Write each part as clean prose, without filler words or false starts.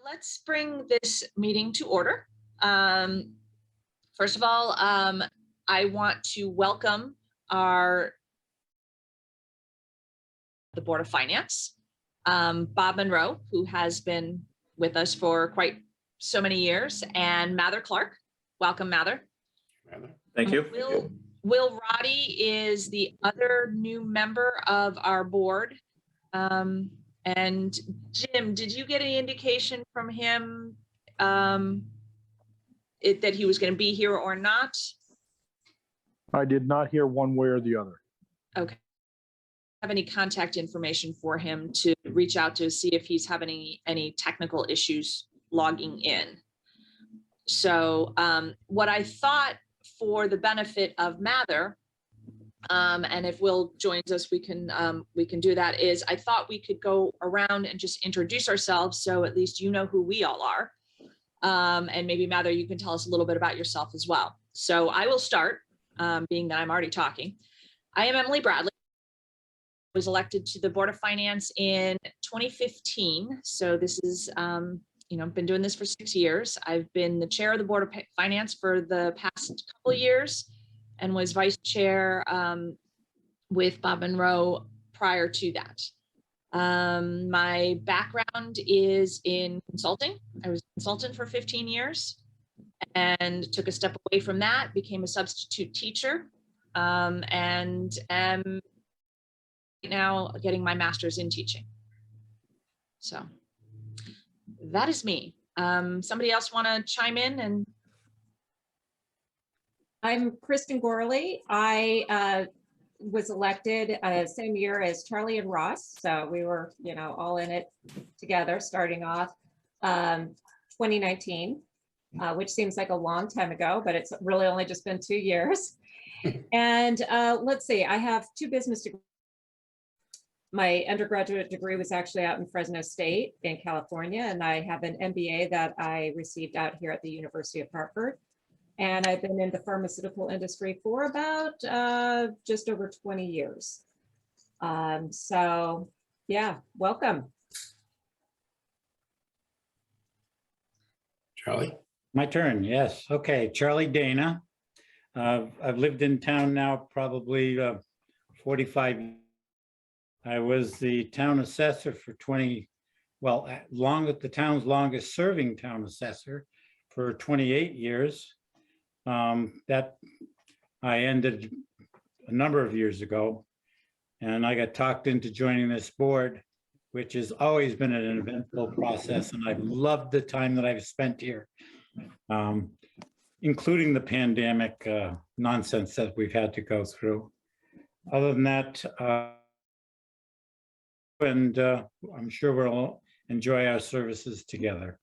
let's bring this meeting to order. First of all, I want to welcome the Board of Finance, Bob Monroe, who has been with us for quite so many years, and Mather Clark. Welcome, Mather. Thank you. Will Roddy is the other new member of our board. And Jim, did you get any indication from him that he was going to be here or not? I did not hear one way or the other. Okay. Have any contact information for him to reach out to see if he's having any technical issues logging in? So what I thought, for the benefit of Mather, and if Will joins us, we can do that, is I thought we could go around and just introduce ourselves, so at least you know who we all are. And maybe Mather, you can tell us a little bit about yourself as well. So I will start, being that I'm already talking. I am Emily Bradley. I was elected to the Board of Finance in 2015. So this is, I've been doing this for 6 years. I've been the chair of the Board of Finance for the past couple of years and was vice chair with Bob Monroe prior to that. My background is in consulting. I was a consultant for 15 years and took a step away from that, became a substitute teacher, and am now getting my master's in teaching. So that is me. Somebody else want to chime in? And I'm Kristin Gorley. I was elected same year as Charlie and Ross. So we were, all in it together, starting off 2019, which seems like a long time ago, but it's really only just been 2 years. And let's see, I have 2 business degrees. My undergraduate degree was actually out in Fresno State in California, and I have an MBA that I received out here at the University of Hartford. And I've been in the pharmaceutical industry for about just over 20 years. So yeah, welcome. Charlie? My turn, yes. Okay, Charlie Dana. I've lived in town now probably 45 years. I was the town assessor for the town's longest serving town assessor for 28 years. That I ended a number of years ago, and I got talked into joining this board, which has always been an eventful process, and I've loved the time that I've spent here, including the pandemic nonsense that we've had to go through. Other than that, I'm sure we'll enjoy our services together.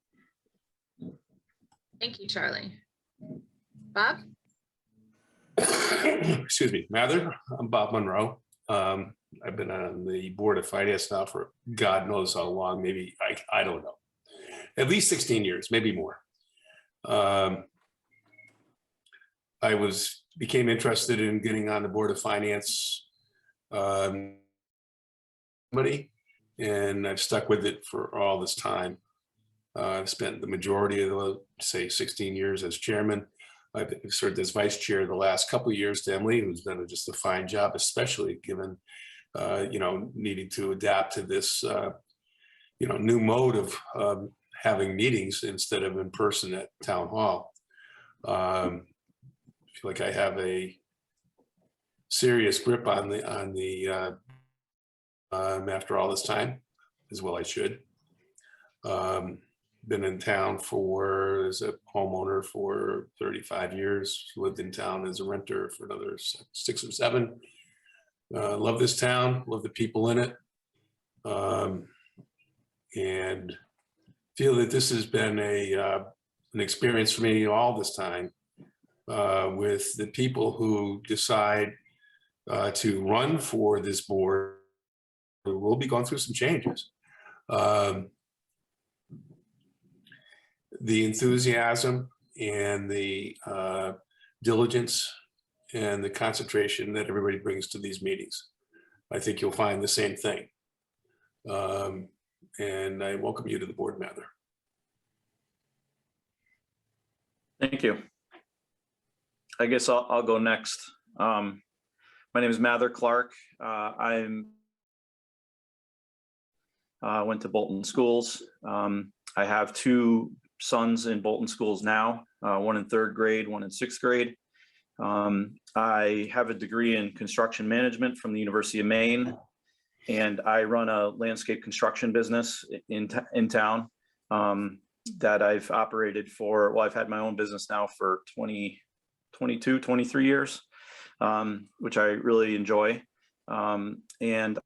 thank you, Charlie. Bob? Excuse me, Mather. I'm Bob Monroe. I've been on the Board of Finance now for God knows how long, maybe, I don't know, at least 16 years, maybe more. I became interested in getting on the Board of Finance committee, and I've stuck with it for all this time. I've spent the majority of the, say, 16 years as chairman. I've served as vice chair the last couple of years to Emily, who's done just a fine job, especially given, needing to adapt to this, new mode of having meetings instead of in person at town hall. I feel like I have a serious grip on the after all this time, as well I should. Been in town as a homeowner for 35 years, lived in town as a renter for another 6 or 7. Love this town, love the people in it, and feel that this has been an experience for me all this time, with the people who decide to run for this board. We'll be going through some changes. The enthusiasm and the diligence and the concentration that everybody brings to these meetings, I think you'll find the same thing. And I welcome you to the board, Mather. Thank you. I guess I'll go next. My name is Mather Clark. I went to Bolton schools. I have two sons in Bolton schools now, one in 3rd grade, one in 6th grade. I have a degree in construction management from the University of Maine, and I run a landscape construction business in town that I've operated for, well, I've had my own business now for 23 years, which I really enjoy. And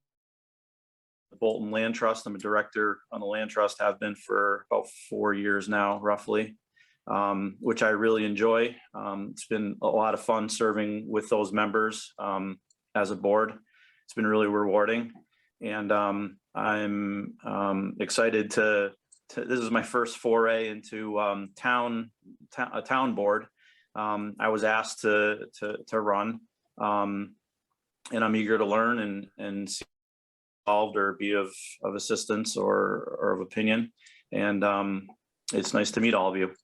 Bolton Land Trust, I'm a director on the Land Trust, have been for about 4 years now, roughly, which I really enjoy. It's been a lot of fun serving with those members as a board. It's been really rewarding. And I'm excited to, this is my first foray into a town board. I was asked to run, and I'm eager to learn and see involved or be of assistance or of opinion. And it's nice to meet all of you.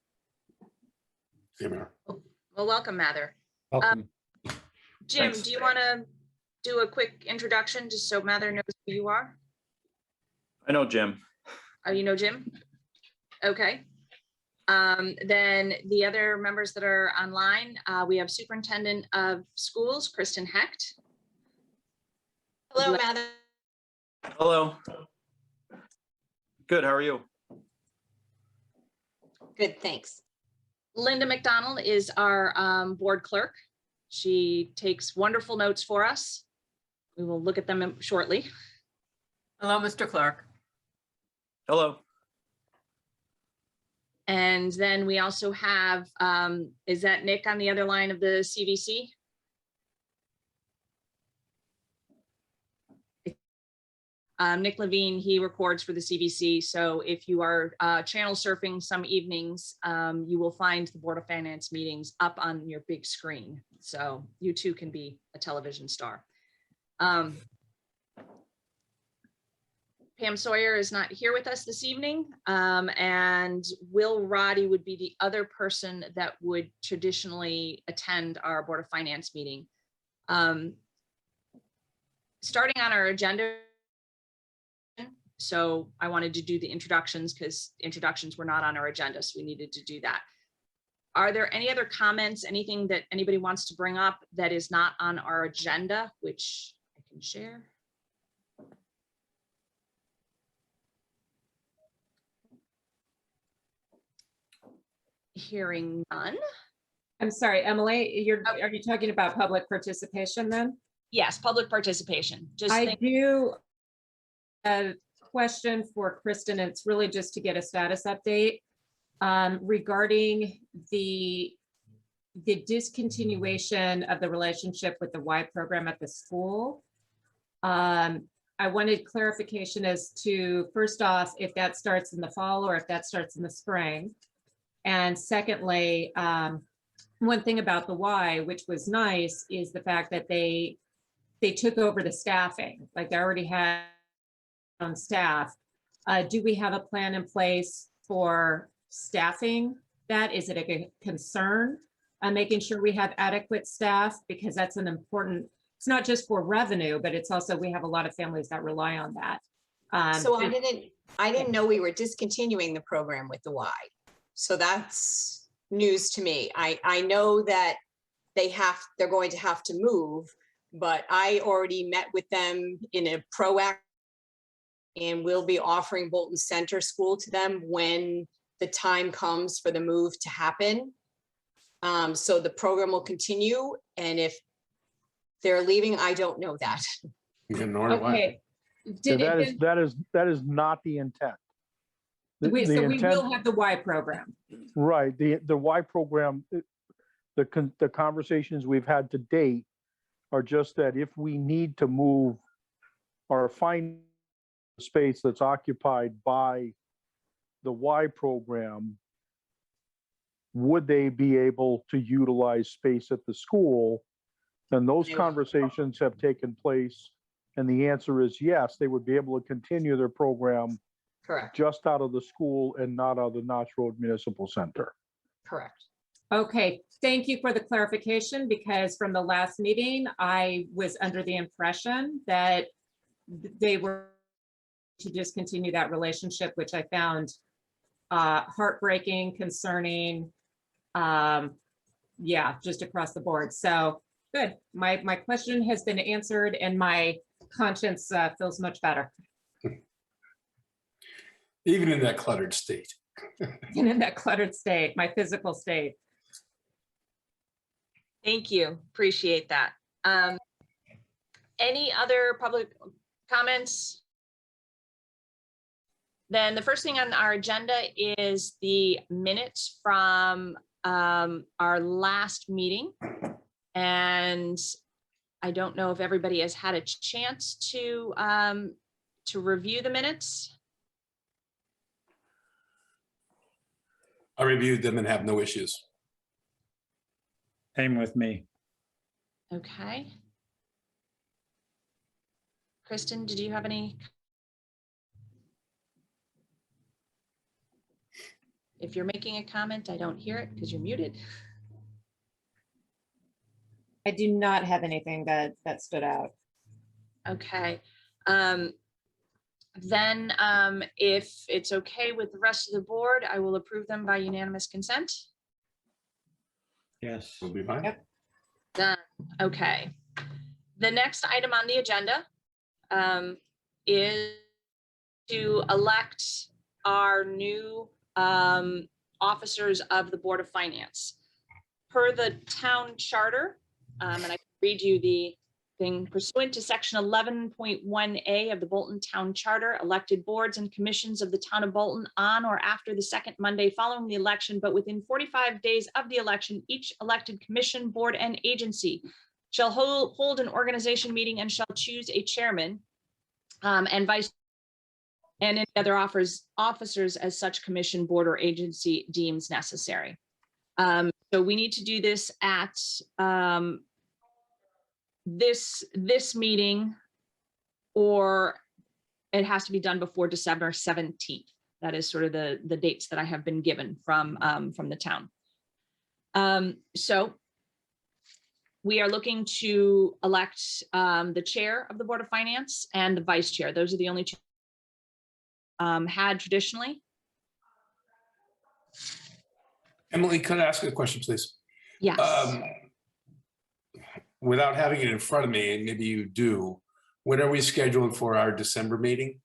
Hey, Mayor. Well, welcome, Mather. Welcome. Jim, Thanks. do you want to do a quick introduction just so Mather knows who you are? I know Jim. Oh, you know Jim? Okay. Then the other members that are online, we have Superintendent of Schools, Kristin Hecht. Hello, Mather. Hello. Good, how are you? Good, thanks. Linda McDonald is our board clerk. She takes wonderful notes for us. We will look at them shortly. Hello, Mr. Clark. Hello. And then we also have, is that Nick on the other line of the CVC? Nick Levine, he records for the CVC. So if you are channel surfing some evenings, you will find the Board of Finance meetings up on your big screen. So you too can be a television star. Pam Sawyer is not here with us this evening, and Will Roddy would be the other person that would traditionally attend our Board of Finance meeting. Starting on our agenda, so I wanted to do the introductions because introductions were not on our agenda, so we needed to do that. Are there any other comments, anything that anybody wants to bring up that is not on our agenda, which I can share? Hearing none. I'm sorry, Emily, are you talking about public participation then? Yes, public participation. Just I think, do a question for Kristin. It's really just to get a status update regarding the discontinuation of the relationship with the Y program at the school. I wanted clarification as to, first off, if that starts in the fall or if that starts in the spring. And secondly, one thing about the Y, which was nice, is the fact that they took over the staffing, like they already had on staff. Do we have a plan in place for staffing that? Is it a concern? Making sure we have adequate staff, because that's an important, it's not just for revenue, but it's also, we have a lot of families that rely on that. So I didn't know we were discontinuing the program with the Y. So that's news to me. I know that they're going to have to move, but I already met with them in a proactive, and we'll be offering Bolton Center School to them when the time comes for the move to happen. So the program will continue, and if they're leaving, I don't know that. Yeah, nor do I. Okay. Yeah, that is not the intent. So we intent- will have the Y program. Right, the Y program, the conversations we've had to date are just that if we need to move or find space that's occupied by the Y program, would they be able to utilize space at the school? And those conversations have taken place, and the answer is yes, they would be able to continue their program Correct, just out of the school and not out of the Notch Road Municipal Center. correct. Okay, thank you for the clarification, because from the last meeting, I was under the impression that they were to discontinue that relationship, which I found heartbreaking, concerning, yeah, just across the board. So good. My question has been answered and my conscience feels much better. Even in that cluttered state. And in that cluttered state, my physical state. Thank you. Appreciate that. Any other public comments? Then the first thing on our agenda is the minutes from our last meeting. And I don't know if everybody has had a chance to review the minutes. I reviewed them and have no issues. Same with me. Okay. Kristin, did you have any? If you're making a comment, I don't hear it because you're muted. I do not have anything that stood out. Okay. Then if it's okay with the rest of the board, I will approve them by unanimous consent. Yes. We'll be fine. Yep. Done. Okay. The next item on the agenda is to elect our new officers of the Board of Finance. Per the town charter, and I can read you the thing, pursuant to section 11.1A of the Bolton Town Charter, elected boards and commissions of the town of Bolton on or after the second Monday following the election, but within 45 days of the election, each elected commission, board, and agency shall hold an organization meeting and shall choose a chairman and vice and any other officers as such commission, board, or agency deems necessary. So we need to do this at this meeting, or it has to be done before December 17th. That is sort of the dates that I have been given from the town. So we are looking to elect the chair of the Board of Finance and the vice chair. Those are the only two had traditionally. Emily, could I ask you a question, please? Yes. Without having it in front of me, and maybe you do, when are we scheduling for our December meeting?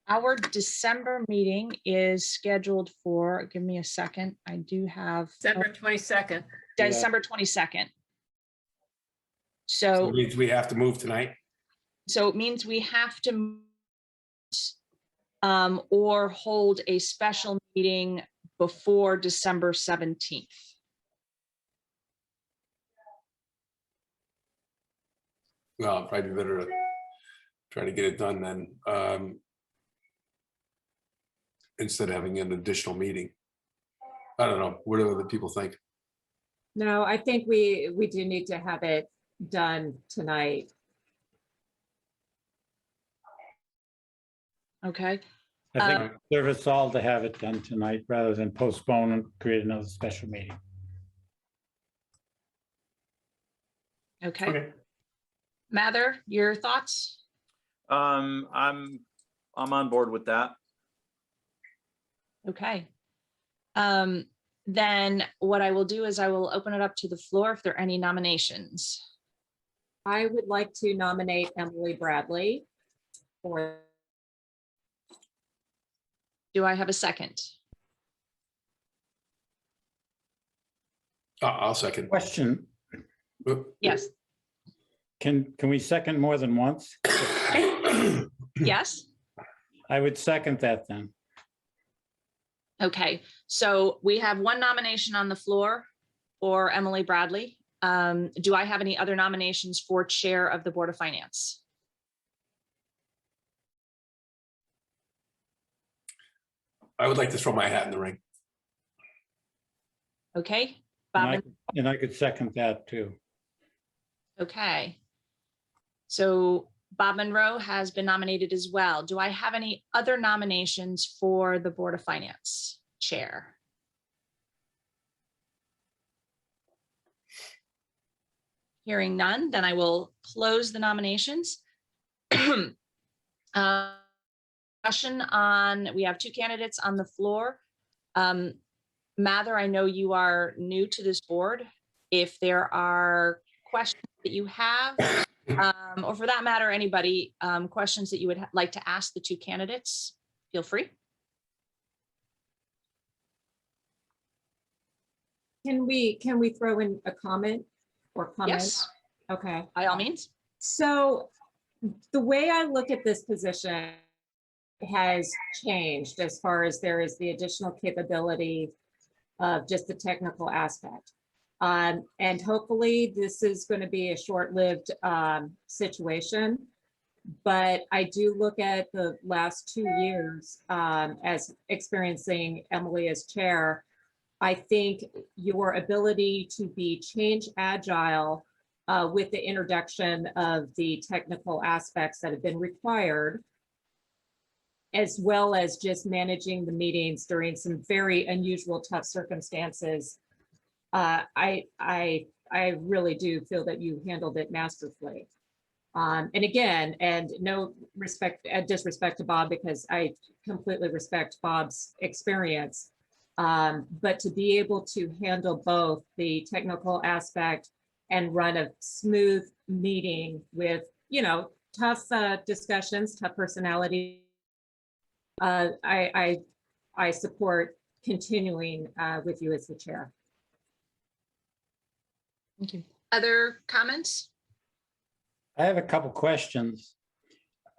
Our December meeting is scheduled for, give me a second. I do have December 22nd. December 22nd. So So, it means we have to move tonight? so it means we have to or hold a special meeting before December 17th. Well, probably better to try to get it done then, instead of having an additional meeting. I don't know, what do other people think? No, I think we do need to have it done tonight. Okay. I think serve us all to have it done tonight rather than postpone and create another special meeting. Okay. Okay. Mather, your thoughts? I'm on board with that. Okay. Then what I will do is I will open it up to the floor if there are any nominations. I would like to nominate Emily Bradley for. Do I have a second? I'll second. Question, Yes. can we second more than once? Yes. I would second that then. Okay. So we have one nomination on the floor for Emily Bradley. Do I have any other nominations for Chair of the Board of Finance? I would like to throw my hat in the ring. Okay. And Bob, and I could second that too. okay. So Bob Monroe has been nominated as well. Do I have any other nominations for the Board of Finance Chair? Hearing none, then I will close the nominations. Discussion on, we have two candidates on the floor. Mather, I know you are new to this board. If there are questions that you have, or for that matter, anybody, questions that you would like to ask the two candidates, feel free. Can we throw in a comment or comment? Yes, Okay. by all means. So the way I look at this position has changed as far as there is the additional capability of just the technical aspect. And hopefully this is going to be a short-lived situation. But I do look at the last 2 years as experiencing Emily as chair. I think your ability to be change agile with the introduction of the technical aspects that have been required, as well as just managing the meetings during some very unusual, tough circumstances. I really do feel that you handled it masterfully. And again, and no disrespect to Bob, because I completely respect Bob's experience. But to be able to handle both the technical aspect and run a smooth meeting with, tough discussions, tough personality. I support continuing with you as the chair. Thank you. Other comments? I have a couple questions.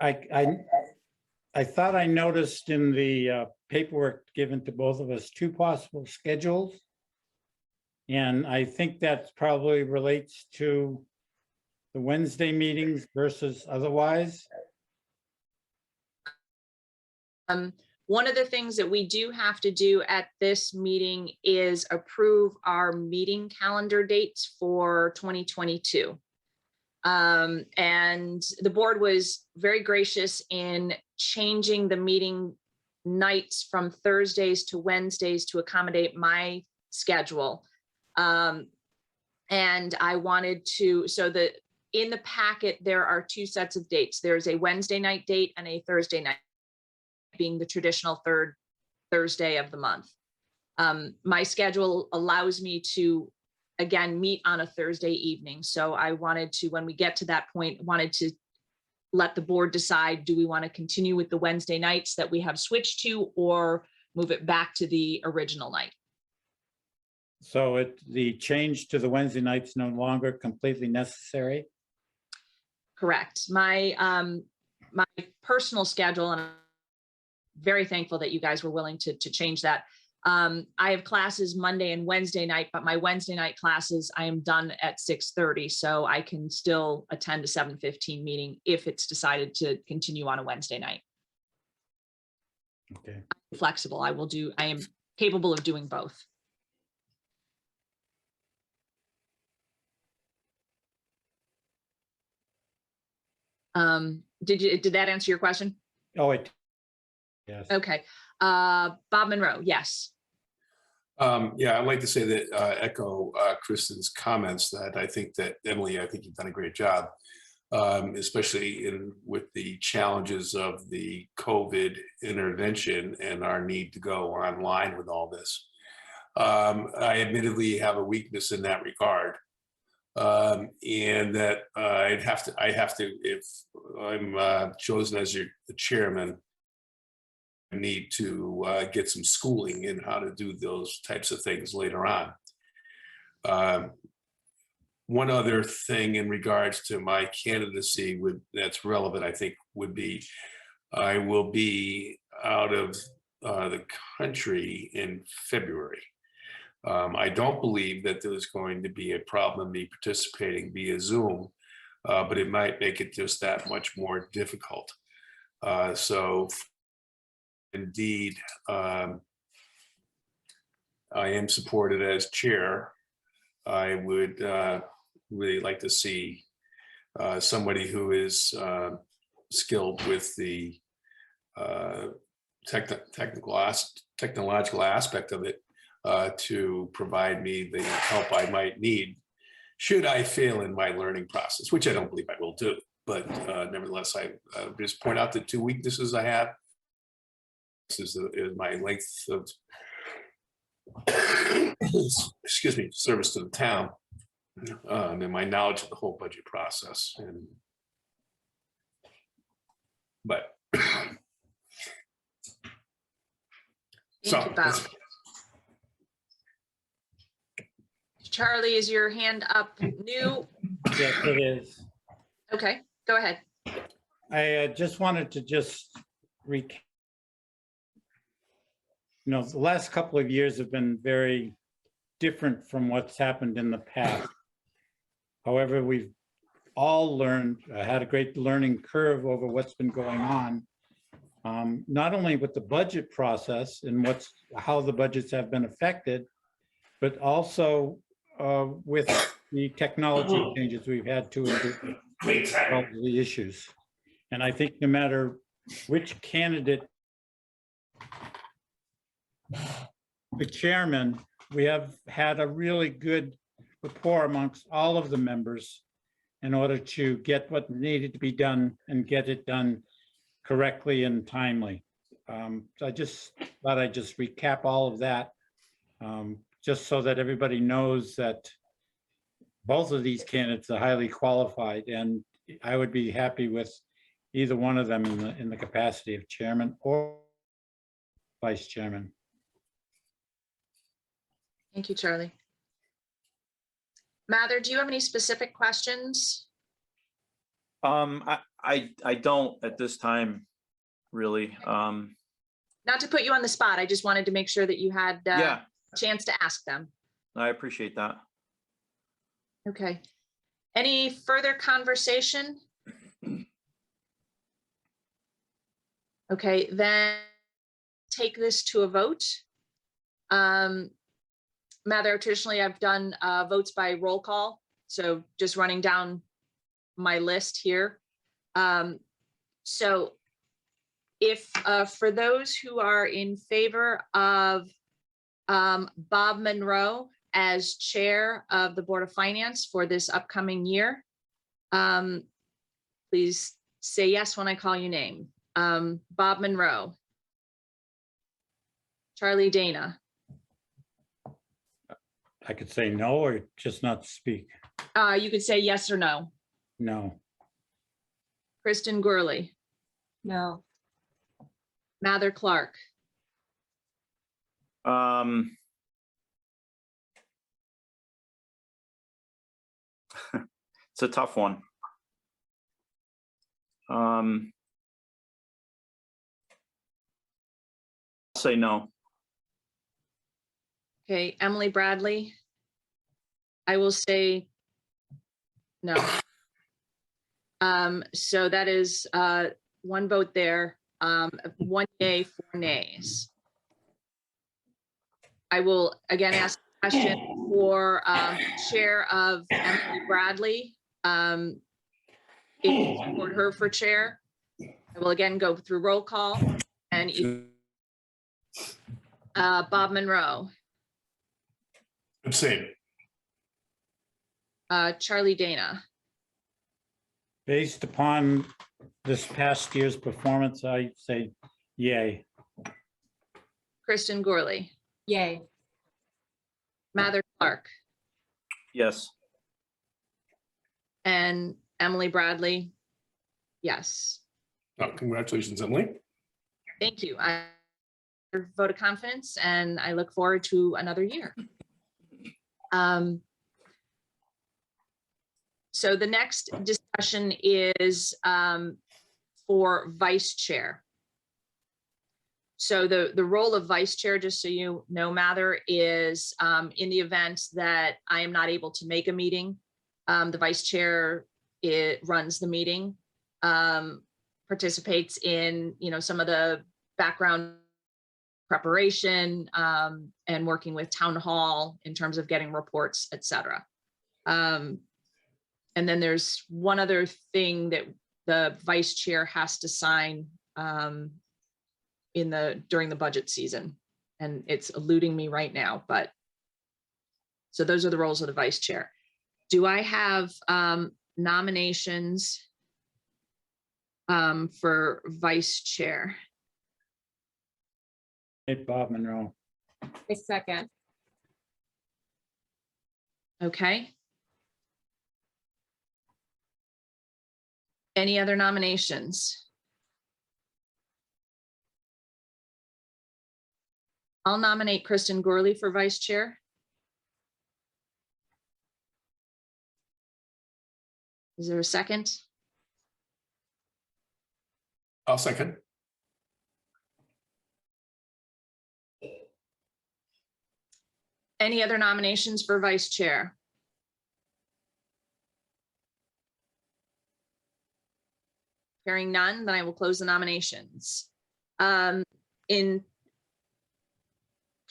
I thought I noticed in the paperwork given to both of us 2 possible schedules. And I think that probably relates to the Wednesday meetings versus otherwise. One of the things that we do have to do at this meeting is approve our meeting calendar dates for 2022. And the board was very gracious in changing the meeting nights from Thursdays to Wednesdays to accommodate my schedule. And I wanted to, in the packet, there are 2 sets of dates. There's a Wednesday night date and a Thursday night, being the traditional third Thursday of the month. My schedule allows me to, again, meet on a Thursday evening. So I wanted to, when we get to that point, wanted to let the board decide, do we want to continue with the Wednesday nights that we have switched to, or move it back to the original night? So the change to the Wednesday nights no longer completely necessary? Correct. My personal schedule, and I'm very thankful that you guys were willing to change that. I have classes Monday and Wednesday night, but my Wednesday night classes, I am done at 6:30, so I can still attend a 7:15 meeting if it's decided to continue on a Wednesday night. Okay. I'm flexible. I am capable of doing both. Did that answer your question? Oh, yes. Okay. Bob Monroe, yes. Yeah, I'd like to say that echo Kristin's comments, that I think that Emily, I think you've done a great job, especially with the challenges of the COVID intervention and our need to go online with all this. I admittedly have a weakness in that regard. And that I have to, if I'm chosen as the chairman, I need to get some schooling in how to do those types of things later on. One other thing in regards to my candidacy that's relevant, I think, would be I will be out of the country in February. I don't believe that there's going to be a problem me participating via Zoom, but it might make it just that much more difficult. So indeed, I am supported as chair. I would really like to see somebody who is skilled with the technological aspect of it to provide me the help I might need should I fail in my learning process, which I don't believe I will do. But nevertheless, I just point out the two weaknesses I have. This is my length of, excuse me, service to the town, and my knowledge of the whole budget process. But Thank you, Bob. Charlie, is your hand up new? Yes, it is. Okay, go ahead. I just wanted to just recap. You know, the last couple of years have been very different from what's happened in the past. However, we've all learned, had a great learning curve over what's been going on, not only with the budget process and how the budgets have been affected, but also with the technology changes we've had to solve the issues. And I think no matter which candidate, the chairman, we have had a really good rapport amongst all of the members in order to get what needed to be done and get it done correctly and timely. So I just thought I'd just recap all of that, just so that everybody knows that both of these candidates are highly qualified, and I would be happy with either one of them in the capacity of chairman or vice chairman. Thank you, Charlie. Mather, do you have any specific questions? I don't at this time, really. Not to put you on the spot, I just wanted to make sure that you had Yeah, a chance to ask them. I appreciate that. Okay. Any further conversation? Okay, then take this to a vote. Mather, traditionally I've done votes by roll call. So just running down my list here. So if for those who are in favor of Bob Monroe as chair of the Board of Finance for this upcoming year, please say yes when I call your name. Bob Monroe. Charlie Dana. I could say no or just not speak. You could say yes or no. No. Kristin Gurley. No. Mather Clark. It's a tough one. I'll say no. Okay, Emily Bradley. I will say no. So that is one vote there, 1 yay, 4 nays. I will again ask a question for chair of Emily Bradley. If you support her for chair, I will again go through roll call and Bob Monroe. Abstain. Charlie Dana. Based upon this past year's performance, I say yay. Kristin Gurley. Yay. Mather Clark. Yes. And Emily Bradley. Yes. Oh, congratulations, Emily. Thank you. I vote of confidence and I look forward to another year. So the next discussion is for vice chair. So the role of vice chair, just so you know, Mather, is in the event that I am not able to make a meeting, the vice chair runs the meeting, participates in, some of the background preparation and working with town hall in terms of getting reports, et cetera. And then there's one other thing that the vice chair has to sign during the budget season, and it's eluding me right now, but so those are the roles of the vice chair. Do I have nominations for vice chair? Hey, Bob Monroe. A second. Okay. Any other nominations? I'll nominate Kristin Gorley for vice chair. Is there a second? I'll second. Any other nominations for vice chair? Hearing none, then I will close the nominations. In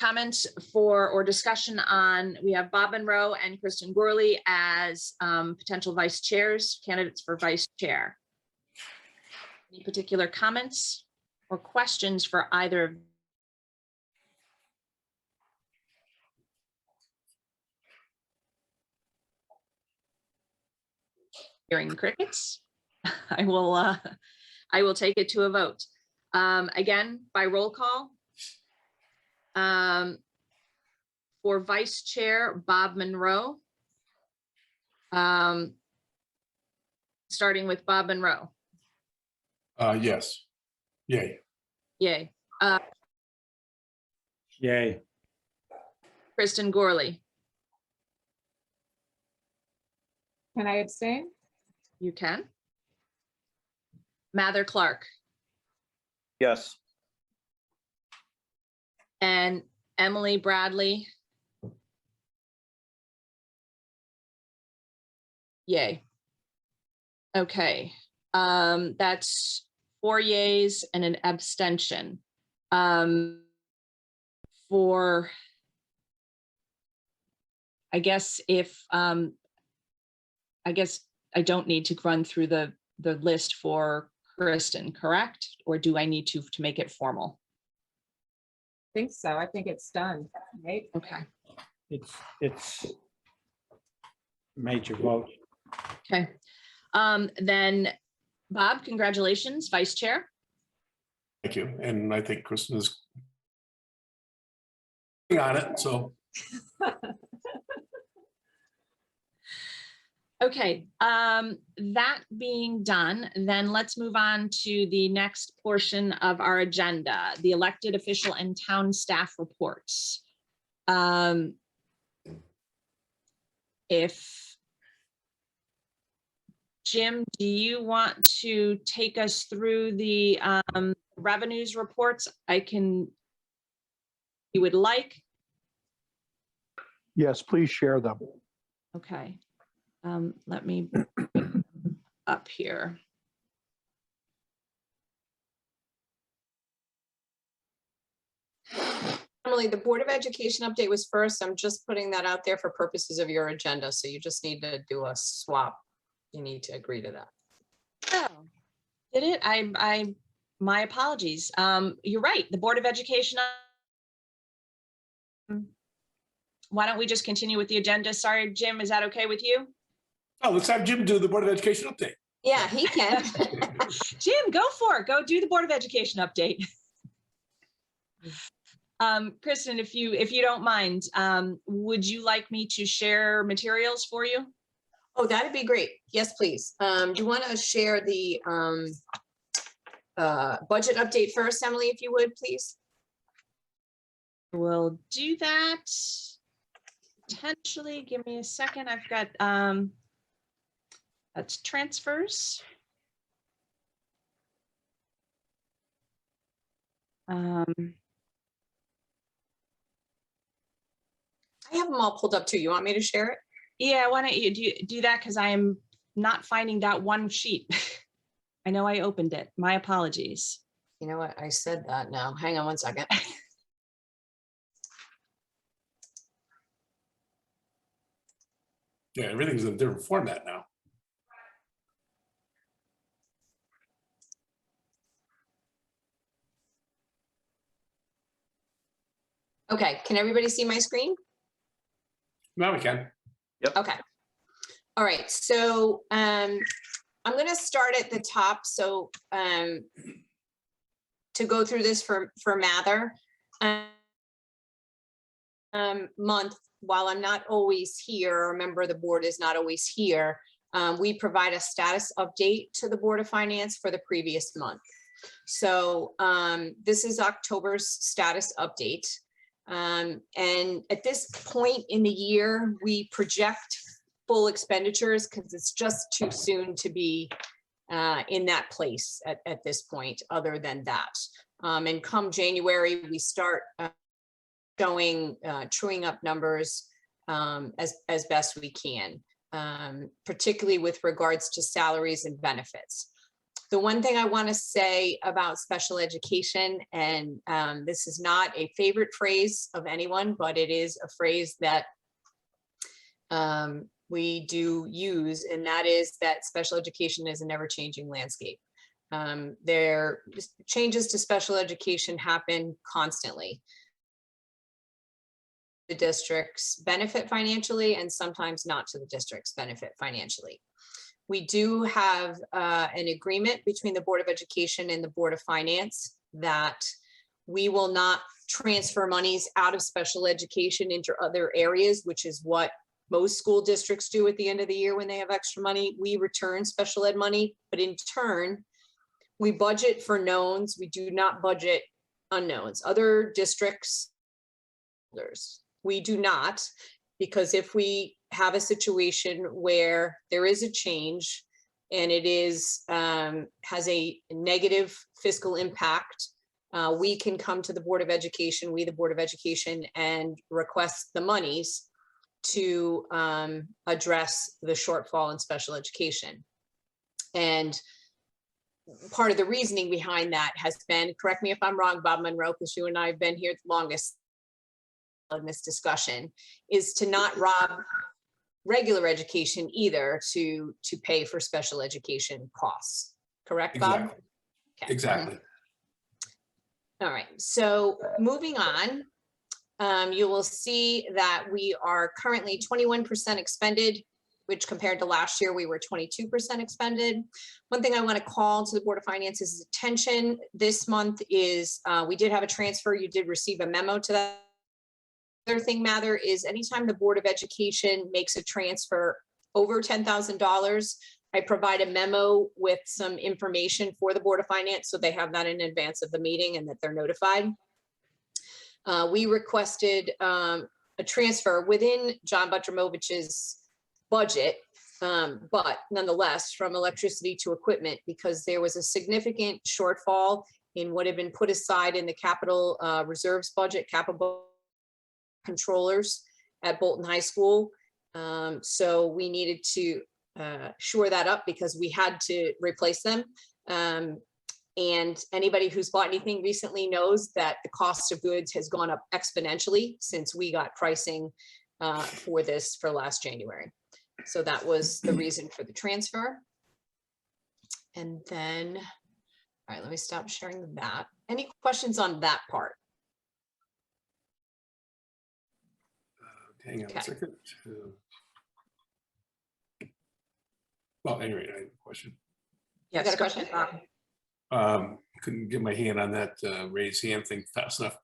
comments for or discussion on, we have Bob Monroe and Kristin Gorley as potential vice chairs, candidates for vice chair. Any particular comments or questions for either of? Hearing crickets, I will take it to a vote. Again, by roll call. For vice chair, Bob Monroe. Starting with Bob Monroe. Yes. Yay. Yay. Yay. Kristin Gorley. Can I abstain? You can. Mather Clark Yes. and Emily Bradley. Yay. Okay. That's 4 yays and an abstention. For, I guess if, I guess I don't need to run through the list for Kristin, correct? Or do I need to make it formal? I think so. I think it's done, right? Okay. It's major vote. Okay. Then Bob, congratulations, vice chair. Thank you. And I think Kristin is on it, so. Okay, that being done, then let's move on to the next portion of our agenda, the elected official and town staff reports. If Jim, do you want to take us through the revenues reports? You would like? Yes, please share them. Okay. Let me up here. Emily, the Board of Education update was first. I'm just putting that out there for purposes of your agenda. So you just need to do a swap. You need to agree to that. Oh, did it? My apologies. You're right. The Board of Education. Why don't we just continue with the agenda? Sorry, Jim, is that okay with you? Oh, let's have Jim do the Board of Education update. Yeah, he can. Jim, go for it. Go do the Board of Education update. Kristin, if you don't mind, would you like me to share materials for you? Oh, that'd be great. Yes, please. Do you want to share the budget update first, Emily, if you would, please? We'll do that. Potentially, give me a second. I've got, that's transfers. I have them all pulled up too. You want me to share it? Yeah, why don't you do that? Because I am not finding that one sheet. I know I opened it. My apologies. You know what? I said that now. Hang on one second. Yeah, everything's in a different format now. Okay, can everybody see my screen? Now we can. Okay. All right, so I'm going to start at the top. So to go through this for Mather month, while I'm not always here, or a member of the board is not always here, we provide a status update to the Board of Finance for the previous month. So this is October's status update. And at this point in the year, we project full expenditures because it's just too soon to be in that place at this point, other than that. And come January, we start showing truing up numbers as best we can, particularly with regards to salaries and benefits. The one thing I want to say about special education, and this is not a favorite phrase of anyone, but it is a phrase that we do use, and that is that special education is an ever-changing landscape. Changes to special education happen constantly. The districts benefit financially, and sometimes not to the districts benefit financially. We do have an agreement between the Board of Education and the Board of Finance that we will not transfer monies out of special education into other areas, which is what most school districts do at the end of the year when they have extra money. We return special ed money, but in turn, we budget for knowns. We do not budget unknowns. Other districts, we do not, because if we have a situation where there is a change and it is has a negative fiscal impact, we can come to the Board of Education, the Board of Education, and request the monies to address the shortfall in special education. And part of the reasoning behind that has been, correct me if I'm wrong, Bob Monroe, because you and I have been here the longest in this discussion, is to not rob regular education either to pay for special education costs. Correct, Bob? Exactly. Okay. Exactly. All right, so moving on, you will see that we are currently 21% expended, which compared to last year, we were 22% expended. One thing I want to call to the Board of Finance's attention this month is we did have a transfer. You did receive a memo to that. Other thing, Mather, is anytime the Board of Education makes a transfer over $10,000, I provide a memo with some information for the Board of Finance, so they have that in advance of the meeting and that they're notified. We requested a transfer within John Butramovich's budget, but nonetheless from electricity to equipment, because there was a significant shortfall in what had been put aside in the capital reserves budget, capital controllers at Bolton High School. So we needed to shore that up because we had to replace them. And anybody who's bought anything recently knows that the cost of goods has gone up exponentially since we got pricing for this for last January. So that was the reason for the transfer. And then, all right, let me stop sharing that. Any questions on that part? Hang on Okay. a second. Well, anyway, I have a question. You got a question, Bob? Couldn't get my hand on that raise hand thing fast enough.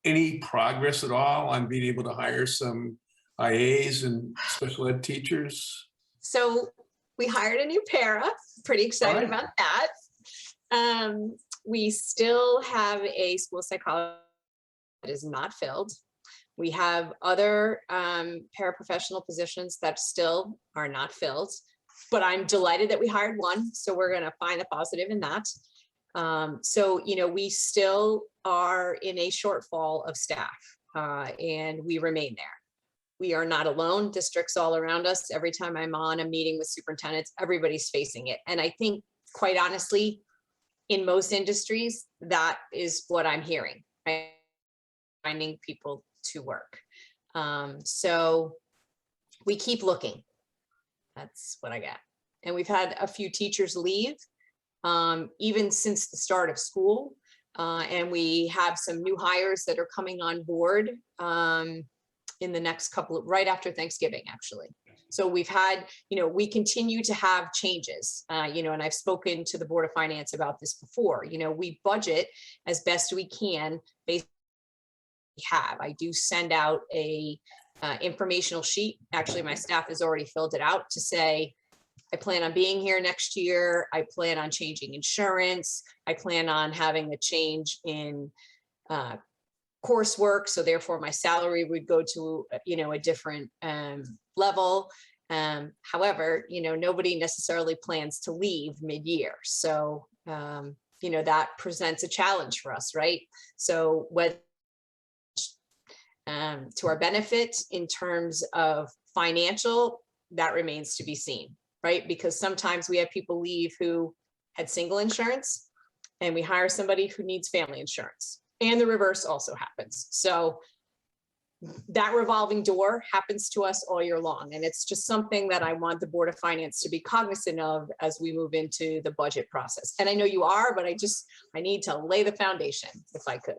Any progress at all on being able to hire some IAs and special ed teachers? So we hired a new para, pretty excited about that. We still have a school psychologist that is not filled. We have other paraprofessional positions that still are not filled, but I'm delighted that we hired one. So we're going to find the positive in that. So, you know, we still are in a shortfall of staff and we remain there. We are not alone. Districts all around us. Every time I'm on a meeting with superintendents, everybody's facing it. And I think, quite honestly, in most industries, that is what I'm hearing, right? Finding people to work. So we keep looking. That's what I got. And we've had a few teachers leave, even since the start of school. And we have some new hires that are coming on board in the next right after Thanksgiving, actually. So we've had, we continue to have changes, and I've spoken to the Board of Finance about this before. We budget as best we can based on what we have. I do send out a informational sheet. Actually, my staff has already filled it out to say, I plan on being here next year. I plan on changing insurance. I plan on having a change in coursework. So therefore my salary would go to, a different level. However, nobody necessarily plans to leave mid-year. So, that presents a challenge for us, right? So whether to our benefit in terms of financial, that remains to be seen, right? Because sometimes we have people leave who had single insurance and we hire somebody who needs family insurance, and the reverse also happens. So that revolving door happens to us all year long. And it's just something that I want the Board of Finance to be cognizant of as we move into the budget process. And I know you are, but I need to lay the foundation if I could.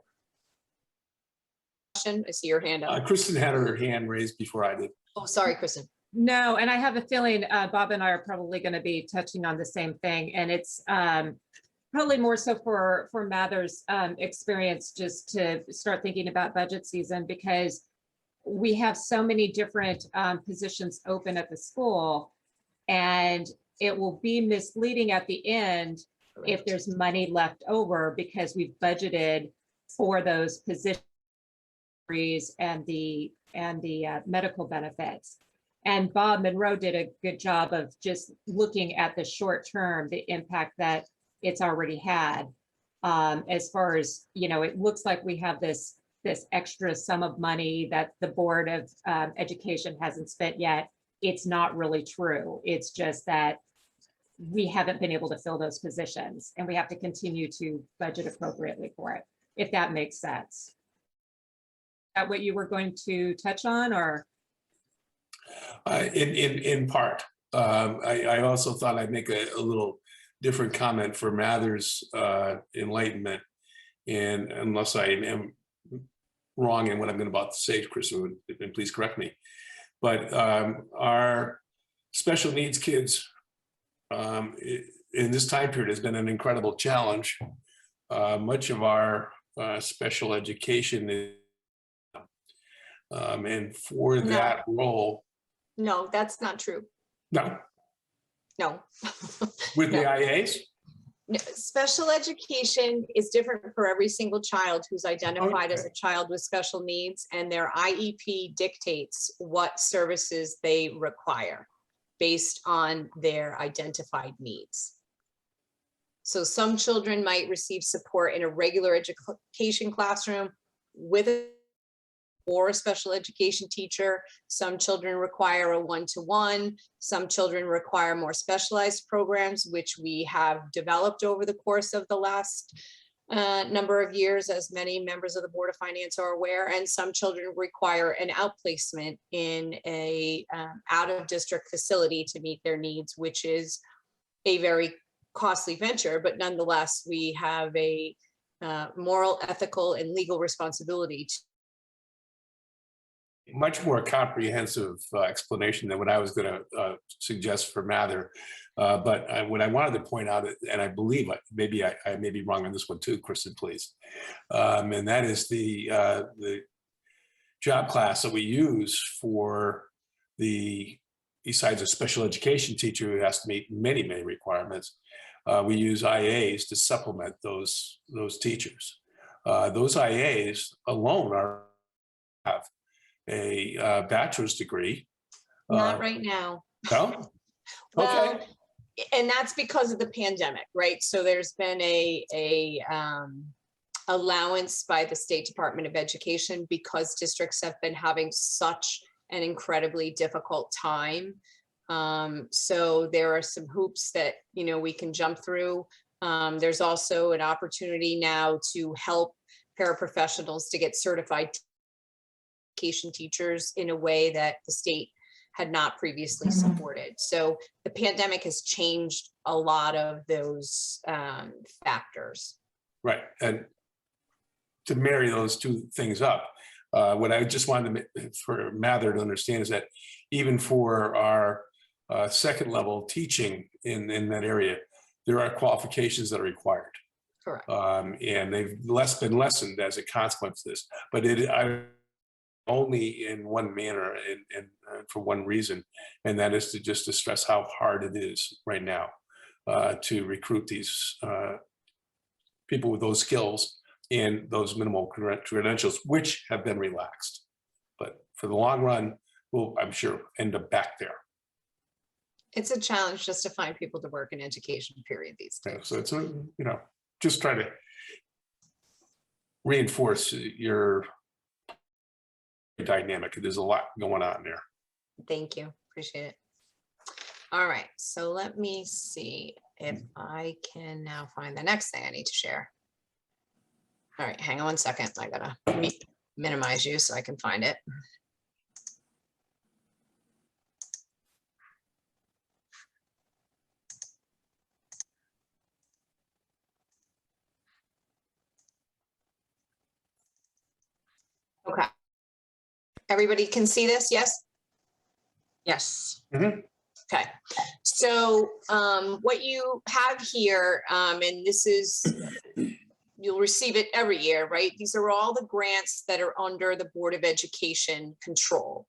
I see your hand up. Kristin had her hand raised before I did. Oh, sorry, Kristin. No, and I have a feeling Bob and I are probably going to be touching on the same thing. And it's probably more so for Mather's experience, just to start thinking about budget season, because we have so many different positions open at the school, and it will be misleading at the end if there's money left over because we've budgeted for those positions and the medical benefits. And Bob Monroe did a good job of just looking at the short term, the impact that it's already had. As far as, it looks like we have this extra sum of money that the Board of Education hasn't spent yet. It's not really true. It's just that we haven't been able to fill those positions, and we have to continue to budget appropriately for it, if that makes sense. Is that what you were going to touch on, or? In part. I also thought I'd make a little different comment for Mather's enlightenment. And unless I am wrong in what I'm about to say, Kristin, and please correct me. But our special needs kids in this time period has been an incredible challenge. Much of our special education is, and for that role. No, that's not true. No. No. With No. the IAs? No, special education is different for every single child who's identified as a child with special needs, and their IEP dictates what services they require based on their identified needs. So some children might receive support in a regular education classroom with or a special education teacher. Some children require a one-to-one. Some children require more specialized programs, which we have developed over the course of the last number of years, as many members of the Board of Finance are aware. And some children require an outplacement in a out-of-district facility to meet their needs, which is a very costly venture, but nonetheless, we have a moral, ethical, and legal responsibility to much more comprehensive explanation than what I was going to suggest for Mather. But what I wanted to point out, and I believe I may be wrong on this one too, Kristin, please. And that is the job class that we use for besides a special education teacher who has to meet many, many requirements, we use IAs to supplement those teachers. Those IAs alone have a bachelor's degree. not right now. No? Well, Okay. and that's because of the pandemic, right? So there's been a allowance by the State Department of Education because districts have been having such an incredibly difficult time. So there are some hoops that, we can jump through. There's also an opportunity now to help paraprofessionals to get certified education teachers in a way that the state had not previously supported. So the pandemic has changed a lot of those factors. Right. And to marry those two things up, What I just wanted for Mather to understand is that even for our second level teaching in that area, there are qualifications that are required. Correct. And they've been lessened as a consequence of this, but only in one manner and for one reason, and that is to stress how hard it is right now to recruit these people with those skills and those minimal credentials, which have been relaxed. But for the long run, we'll, I'm sure, end up back there. It's a challenge just to find people to work in education, period, these days. So it's just try to reinforce your dynamic. There's a lot going on there. Thank you. Appreciate it. All right. So let me see if I can now find the next thing I need to share. All right. Hang on 1 second. I gotta minimize you so I can find it. Okay. Everybody can see this? Yes? Yes. Okay, so what you have here, and this is, you'll receive it every year, right? These are all the grants that are under the Board of Education control.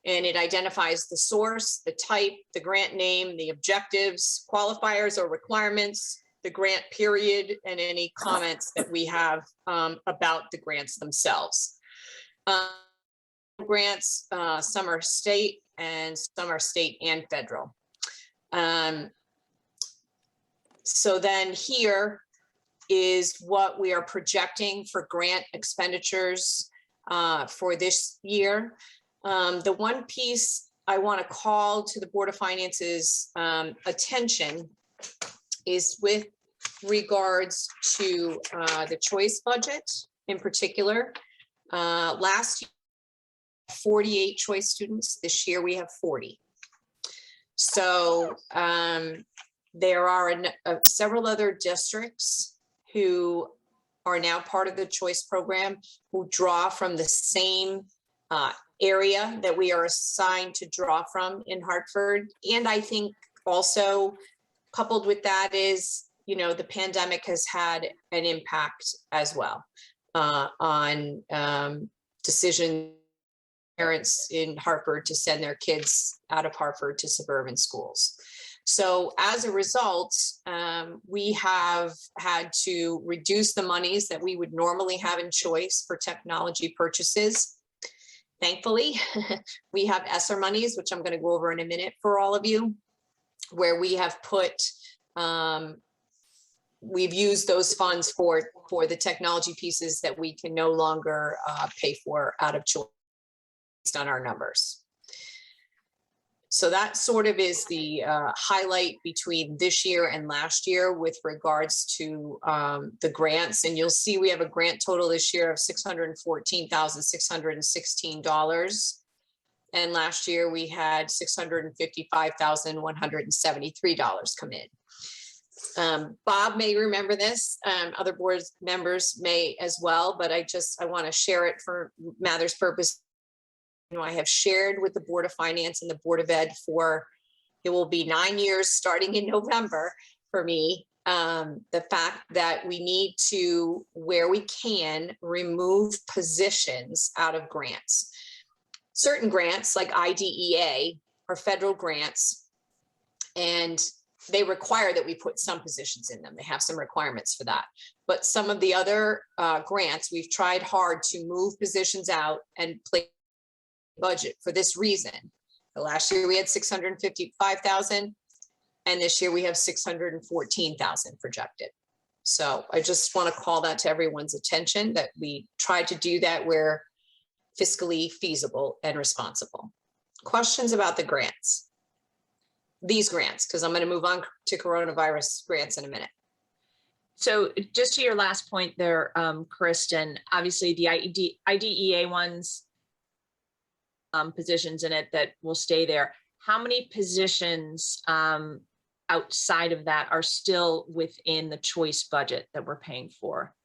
And it identifies the source, the type, the grant name, the objectives, qualifiers or requirements, the grant period, and any comments that we have about the grants themselves. Grants, some are state and some are state and federal. So then here is what we are projecting for grant expenditures for this year. The one piece I want to call to the Board of Finance's attention is with regards to the choice budget in particular. Last year, 48 choice students. This year we have 40. So there are several other districts who are now part of the choice program who draw from the same area that we are assigned to draw from in Hartford. And I think also coupled with that is, the pandemic has had an impact as well on decision parents in Hartford to send their kids out of Hartford to suburban schools. So as a result, we have had to reduce the monies that we would normally have in choice for technology purchases. Thankfully, we have Esser monies, which I'm going to go over in a minute for all of you, where we have put, we've used those funds for the technology pieces that we can no longer pay for out of choice based on our numbers. So that sort of is the highlight between this year and last year with regards to the grants. And you'll see we have a grant total this year of $614,616. And last year we had $655,173 come in. Bob may remember this, other board members may as well, but I want to share it for Mather's purpose. I have shared with the Board of Finance and the Board of Ed it will be 9 years starting in November for me, the fact that we need to, where we can, remove positions out of grants. Certain grants like IDEA are federal grants and they require that we put some positions in them. They have some requirements for that. But some of the other grants, we've tried hard to move positions out and place budget for this reason. Last year we had 655,000 and this year we have 614,000 projected. So I just want to call that to everyone's attention that we try to do that where fiscally feasible and responsible. Questions about the grants? These grants, because I'm going to move on to coronavirus grants in a minute. So just to your last point there, Kristin, obviously the IDEA ones, positions in it that will stay there. How many positions outside of that are still within the choice budget that we're paying for?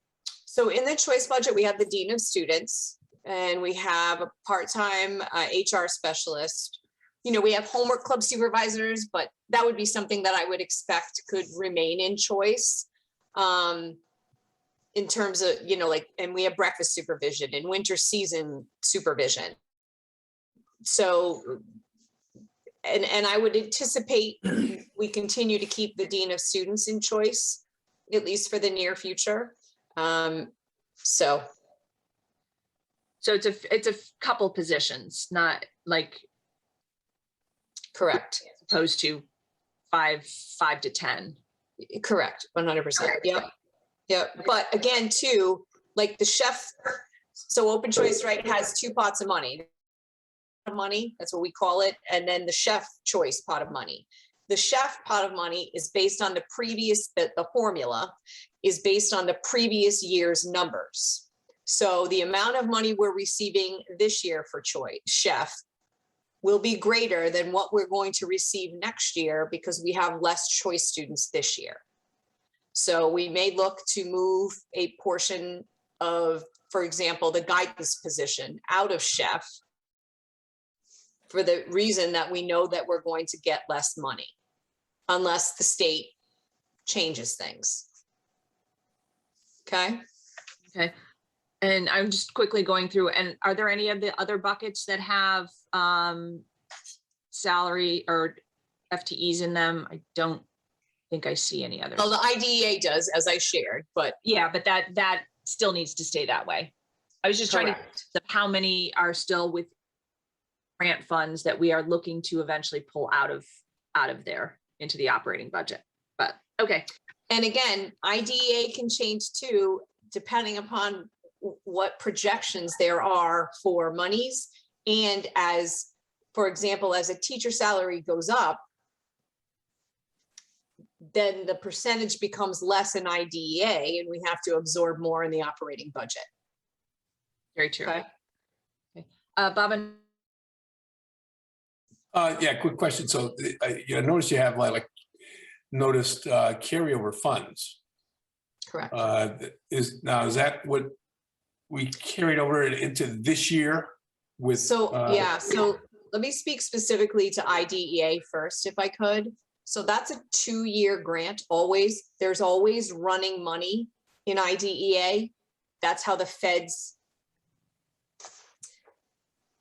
So in the choice budget, we have the Dean of Students, and we have a part-time HR specialist. You know, we have homework club supervisors, but that would be something that I would expect could remain in choice. In terms of, you know, like, and we have breakfast supervision and winter season supervision. So, and I would anticipate we continue to keep the dean of students in choice, at least for the near future. So it's a couple positions, not like correct. opposed to 5 to 10. Correct, 100%. Yep. Yep. But again, too, like the chef, so Open Choice, right, has 2 pots of money. That's what we call it. And then the chef choice pot of money. The chef pot of money is based on the previous, the formula is based on the previous year's numbers. So the amount of money we're receiving this year for choice chef will be greater than what we're going to receive next year because we have less choice students this year. So we may look to move a portion of, for example, the guidance position out of chef for the reason that we know that we're going to get less money unless the state changes things. Okay. Okay. And I'm just quickly going through, and are there any of the other buckets that have salary or FTEs in them? I don't think I see any others. Well, the IDEA does, as I shared, but Yeah, but that still needs to stay that way. I was just trying to correct. think of how many are still with grant funds that we are looking to eventually pull out of there into the operating budget. But okay. And again, IDEA can change too, depending upon what projections there are for monies. And as, for example, as a teacher salary goes up, then the percentage becomes less in IDEA and we have to absorb more in the operating budget. Very true. Okay. Okay. Bob and Yeah, quick question. So I noticed you have noticed carryover funds. Correct. Is that what we carried over into this year with? So, yeah, so let me speak specifically to IDEA first, if I could. So that's a 2-year grant, always. There's always running money in IDEA. That's how the feds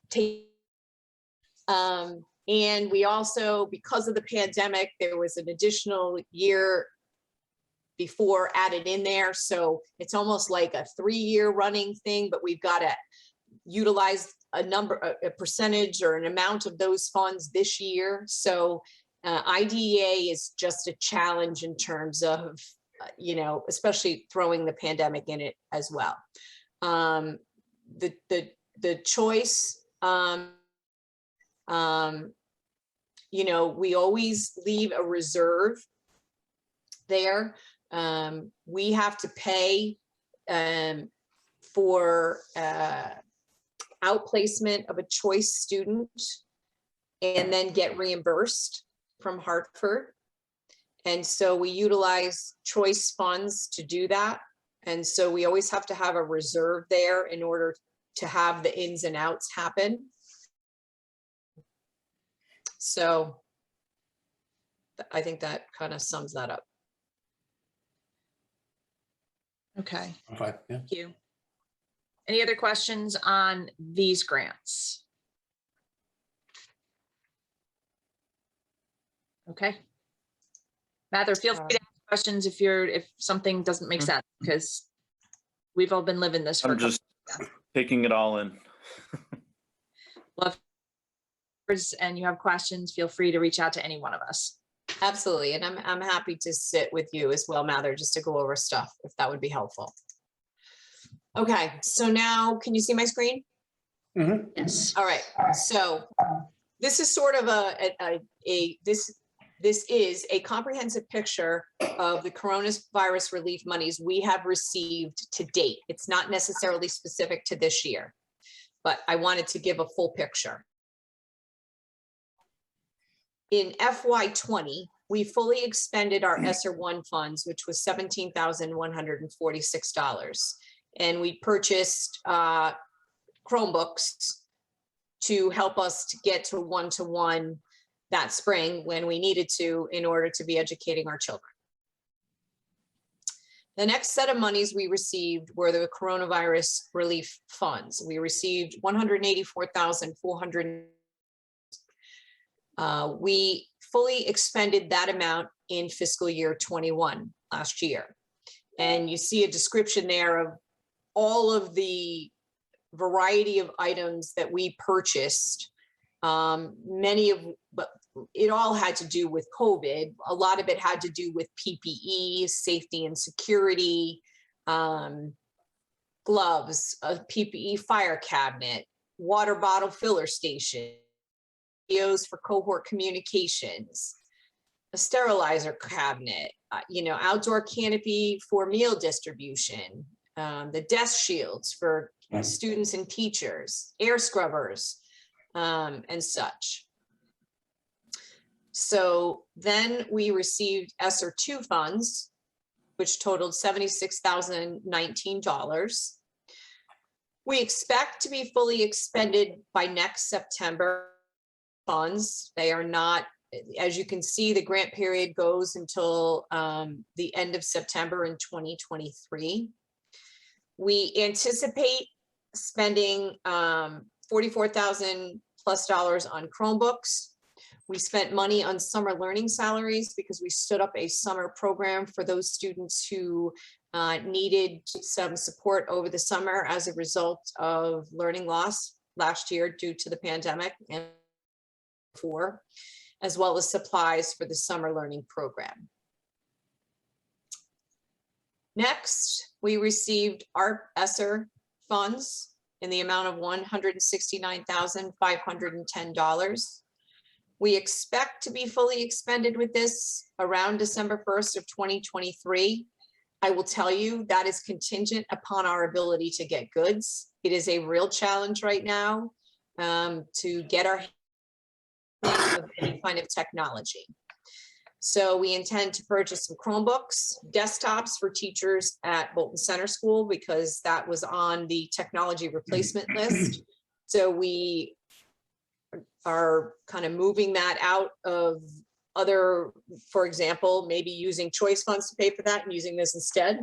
take. And we also, because of the pandemic, there was an additional year before added in there. So it's almost like a 3-year running thing, but we've got to utilize a percentage or an amount of those funds this year. So IDEA is just a challenge in terms of, especially throwing the pandemic in it as well. The choice, we always leave a reserve there. We have to pay for outplacement of a choice student and then get reimbursed from Hartford. And so we utilize choice funds to do that. And so we always have to have a reserve there in order to have the ins and outs happen. So I think that kind of sums that up. okay. Okay, yeah. Thank you. Any other questions on these grants? Okay. Mather, feel free to ask questions if something doesn't make sense, because we've all been living this for I'm just taking it all in. and you have questions, feel free to reach out to any one of us. Absolutely. And I'm happy to sit with you as well, Mather, just to go over stuff, if that would be helpful. Okay, so now can you see my screen? Mhm. Yes. All right, so this is sort of this is a comprehensive picture of the coronavirus relief monies we have received to date. It's not necessarily specific to this year, but I wanted to give a full picture. In FY20, we fully expended our Esser funds, which was $17,146. And we purchased Chromebooks to help us to get to one-to-one that spring when we needed to in order to be educating our children. The next set of monies we received were the coronavirus relief funds. We received $184,400. We fully expended that amount in fiscal year 21 last year. And you see a description there of all of the variety of items that we purchased. Many of, but it all had to do with COVID. A lot of it had to do with PPE, safety and security, gloves, a PPE fire cabinet, water bottle filler station, radios for cohort communications, a sterilizer cabinet, outdoor canopy for meal distribution, the desk shields for students and teachers, air scrubbers, and such. So then we received Esser 2 funds, which totaled $76,019. We expect to be fully expended by next September funds. They are not, as you can see, the grant period goes until the end of September in 2023. We anticipate spending $44,000+ on Chromebooks. We spent money on summer learning salaries because we stood up a summer program for those students who needed some support over the summer as a result of learning loss last year due to the pandemic and before, as well as supplies for the summer learning program. Next, we received our Esser funds in the amount of $169,510. We expect to be fully expended with this around December 1st of 2023. I will tell you that is contingent upon our ability to get goods. It is a real challenge right now to get our hands on any kind of technology. So we intend to purchase some Chromebooks, desktops for teachers at Bolton Center School, because that was on the technology replacement list. So we are kind of moving that out of other, for example, maybe using choice funds to pay for that and using this instead.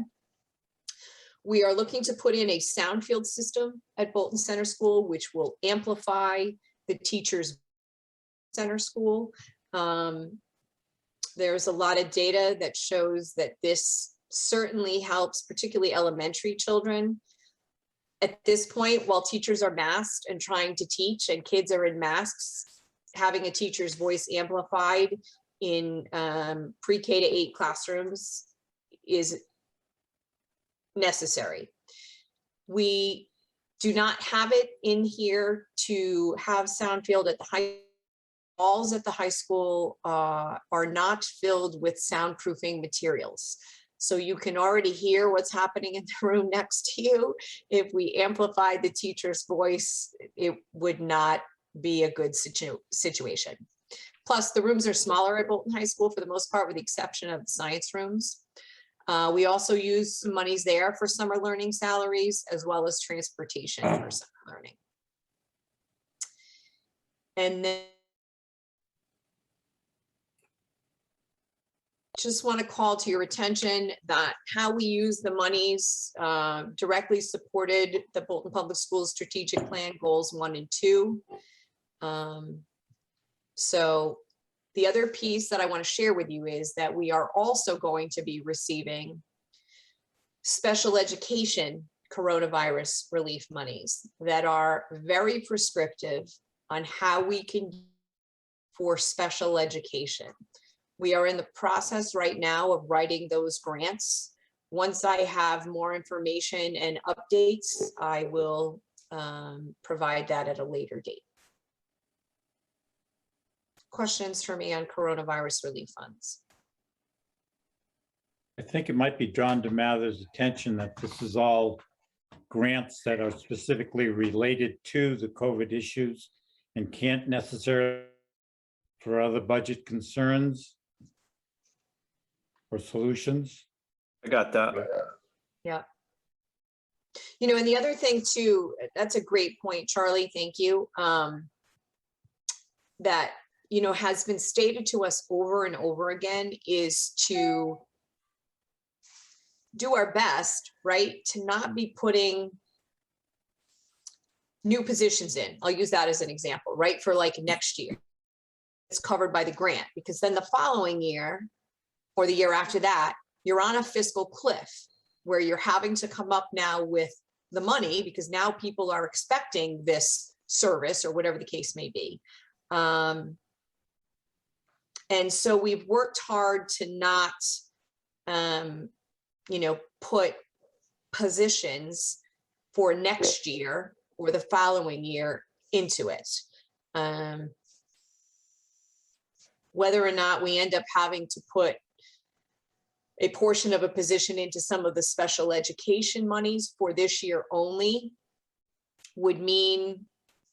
We are looking to put in a sound field system at Bolton Center School, which will amplify the teachers' center school. There's a lot of data that shows that this certainly helps, particularly elementary children. At this point, while teachers are masked and trying to teach and kids are in masks, having a teacher's voice amplified in pre-K to 8 classrooms is necessary. We do not have it in here to have sound field at the high walls at the high school are not filled with soundproofing materials. So you can already hear what's happening in the room next to you. If we amplified the teacher's voice, it would not be a good situation. Plus, the rooms are smaller at Bolton High School for the most part, with the exception of the science rooms. We also use some monies there for summer learning salaries, as well as transportation for summer learning. And then just want to call to your attention that how we use the monies directly supported the Bolton Public Schools Strategic Plan Goals 1 and 2. So the other piece that I want to share with you is that we are also going to be receiving special education coronavirus relief monies that are very prescriptive on how we can for special education. We are in the process right now of writing those grants. Once I have more information and updates, I will provide that at a later date. Questions for me on coronavirus relief funds? I think it might be drawn to Mather's attention that this is all grants that are specifically related to the COVID issues and can't necessarily for other budget concerns or solutions. I got that. Yeah. You know, and the other thing too, that's a great point, Charlie, thank you. That, you know, has been stated to us over and over again is to do our best, right? To not be putting new positions in. I'll use that as an example, right? For like next year, it's covered by the grant, because then the following year or the year after that, you're on a fiscal cliff where you're having to come up now with the money because now people are expecting this service or whatever the case may be. And so we've worked hard to not, you know, put positions for next year or the following year into it. Whether or not we end up having to put a portion of a position into some of the special education monies for this year only would mean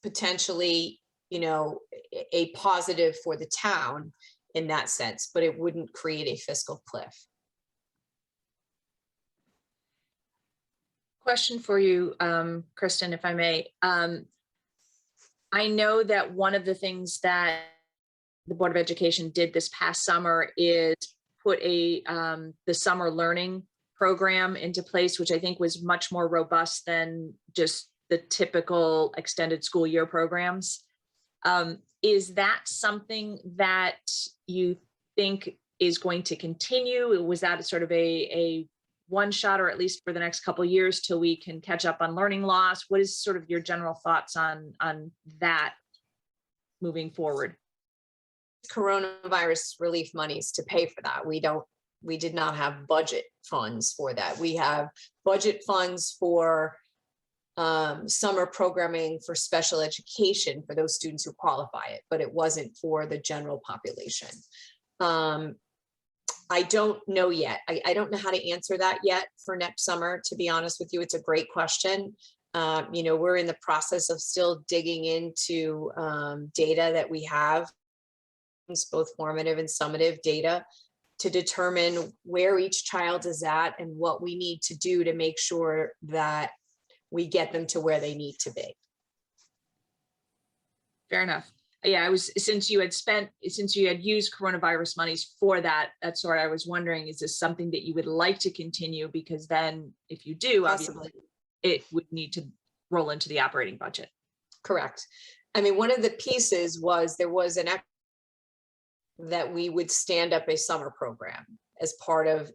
potentially, you know, a positive for the town in that sense, but it wouldn't create a fiscal cliff. Question for you, Kristin, if I may. I know that one of the things that the Board of Education did this past summer is put the summer learning program into place, which I think was much more robust than just the typical extended school year programs. Is that something that you think is going to continue? Was that sort of a one shot, or at least for the next couple of years till we can catch up on learning loss? What is sort of your general thoughts on that moving forward? Coronavirus relief monies to pay for that. We did not have budget funds for that. We have budget funds for summer programming for special education for those students who qualify it, but it wasn't for the general population. I don't know yet. I don't know how to answer that yet for next summer, to be honest with you. It's a great question. You know, we're in the process of still digging into data that we have, both formative and summative data, to determine where each child is at and what we need to do to make sure that we get them to where they need to be. Fair enough. Yeah, since you had used coronavirus monies for that, that's what I was wondering, is this something that you would like to continue? Because then if you do, Possibly. obviously, it would need to roll into the operating budget. Correct. I mean, one of the pieces was there was an that we would stand up a summer program as part of,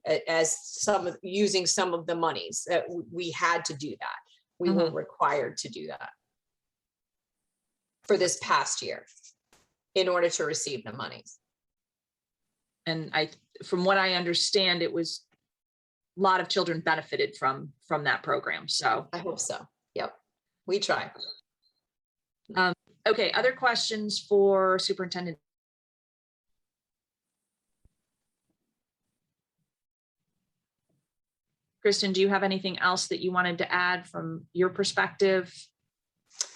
using some of the monies that we had to do that. We were required to do that for this past year in order to receive the monies. And from what I understand, it was a lot of children benefited from that program. So I hope so. Yep. We try. Okay. Other questions for Superintendent? Kristin, do you have anything else that you wanted to add from your perspective?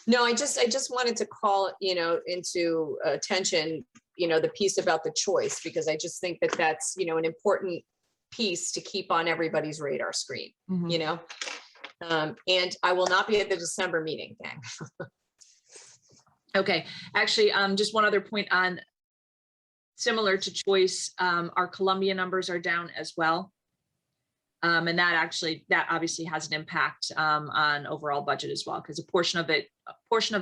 No, I just wanted to call, you know, into attention, you know, the piece about the choice, because I just think that that's, you know, an important piece to keep on everybody's radar screen, you know, and I will not be at the December meeting, gang. Okay, actually, just one other point on, similar to choice, our Columbia numbers are down as well. And that obviously has an impact on overall budget as well, because a portion of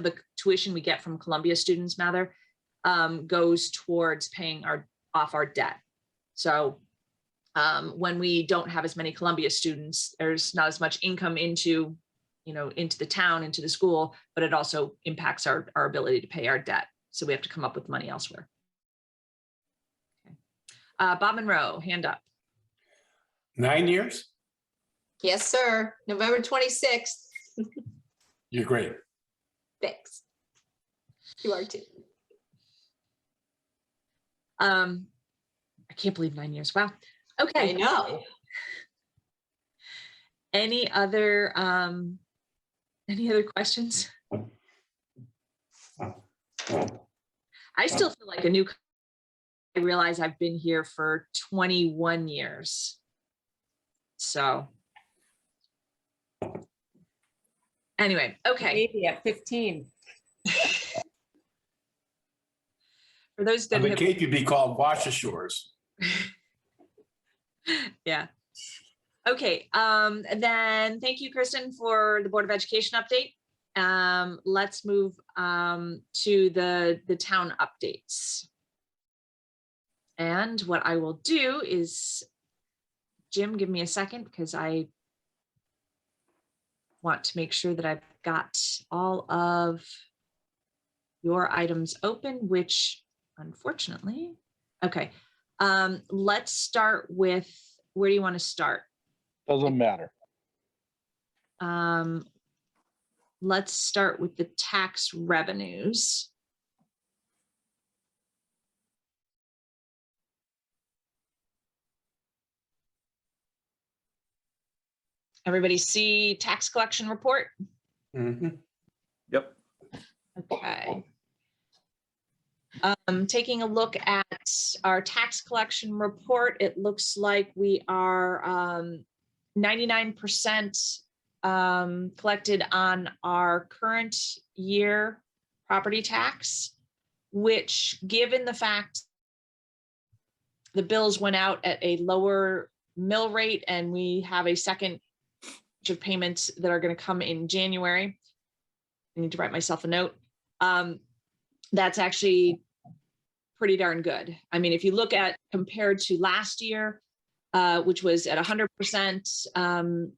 the tuition we get from Columbia students, Mather, goes towards paying off our debt. So when we don't have as many Columbia students, there's not as much income into the town, into the school, but it also impacts our ability to pay our debt. So we have to come up with money elsewhere. Okay. Bob Monroe, hand up. 9 years? Yes, sir. November 26th. You're great. Thanks. You are too. I can't believe 9 years. Wow. Okay. I know. Any other questions? I still feel like a new. I realize I've been here for 21 years. So Anyway, okay. Maybe at 15. For those that On the have, Cape, you'd be called Washer Shores. yeah. Okay, then thank you, Kristin, for the Board of Education update. Let's move to the town updates. And what I will do is, Jim, give me a second because I want to make sure that I've got all of your items open, which unfortunately, okay. Let's start with, where do you want to start? Doesn't matter. Let's start with the tax revenues. Everybody see tax collection report? Mhm. Yep. Okay. Taking a look at our tax collection report, it looks like we are 99% collected on our current year property tax, which, given the fact the bills went out at a lower mill rate and we have a second batch of payments that are going to come in January. I need to write myself a note. That's actually pretty darn good. I mean, if you look at compared to last year, which was at 100%,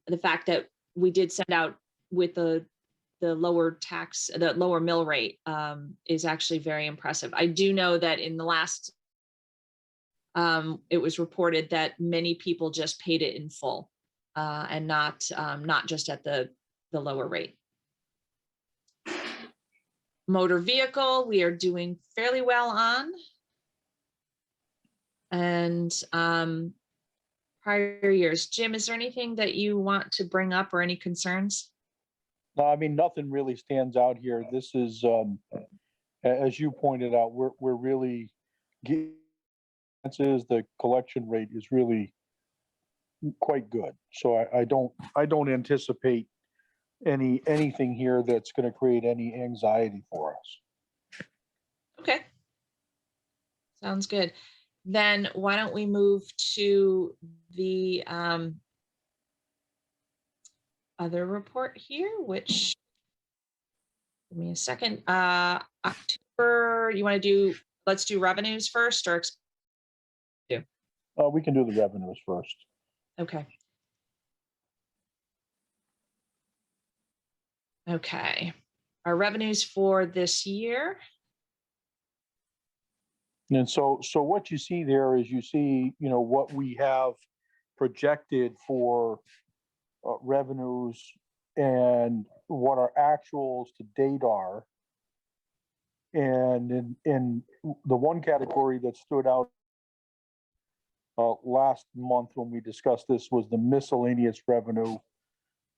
the fact that we did send out with the lower tax, the lower mill rate is actually very impressive. I do know that in the last, it was reported that many people just paid it in full and not just at the lower rate. Motor vehicle, we are doing fairly well on. And prior years. Jim, is there anything that you want to bring up or any concerns? No, I mean, nothing really stands out here. This is, as you pointed out, we're really, the collection rate is really quite good. So I don't anticipate anything here that's going to create any anxiety for us. Okay. Sounds good. Then why don't we move to the other report here, which, give me a second. October, you want to do, let's do revenues first or? We can do the revenues first. Okay. Okay. Our revenues for this year. And so what you see there is you see, what we have projected for revenues and what our actuals to date are. And in the one category that stood out last month when we discussed this was the miscellaneous revenue.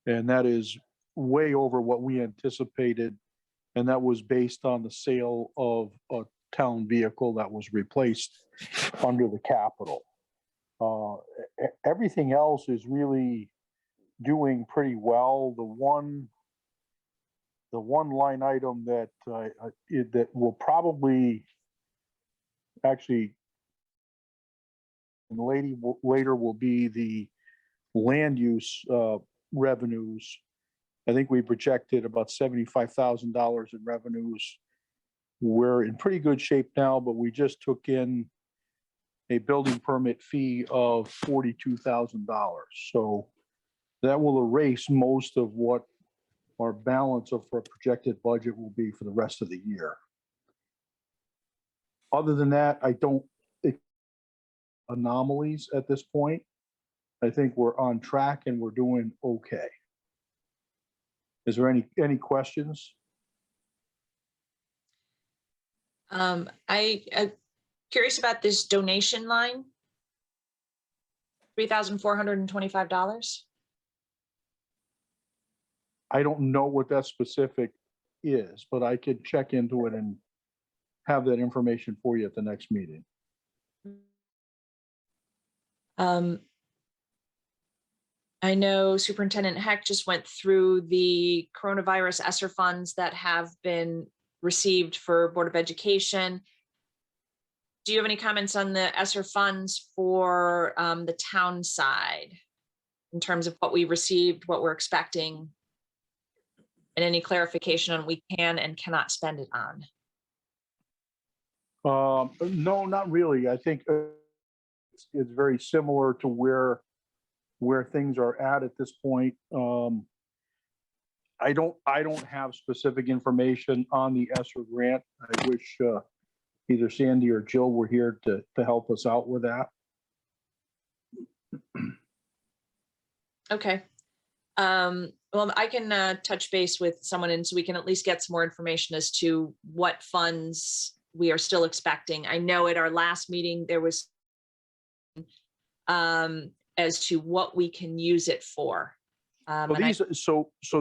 And that is way over what we anticipated. And that was based on the sale of a town vehicle that was replaced under the capital. Everything else is really doing pretty well. The one line item that that will probably actually later will be the land use revenues. I think we projected about $75,000 in revenues. We're in pretty good shape now, but we just took in a building permit fee of $42,000. So that will erase most of what our balance of our projected budget will be for the rest of the year. Other than that, I don't anomalies at this point. I think we're on track and we're doing okay. Is there any questions? I'm curious about this donation line. $3,425. I don't know what that specific is, but I could check into it and have that information for you at the next meeting. I know Superintendent Hecht just went through the coronavirus Esser funds that have been received for Board of Education. Do you have any comments on the Esser funds for the town side in terms of what we received, what we're expecting, and any clarification on we can and cannot spend it on? No, not really. I think it's very similar to where things are at this point. I don't have specific information on the Esser grant. I wish either Sandy or Jill were here to help us out with that. Okay. Well, I can touch base with someone and so we can at least get some more information as to what funds we are still expecting. I know at our last meeting, there was as to what we can use it for. Well, and I-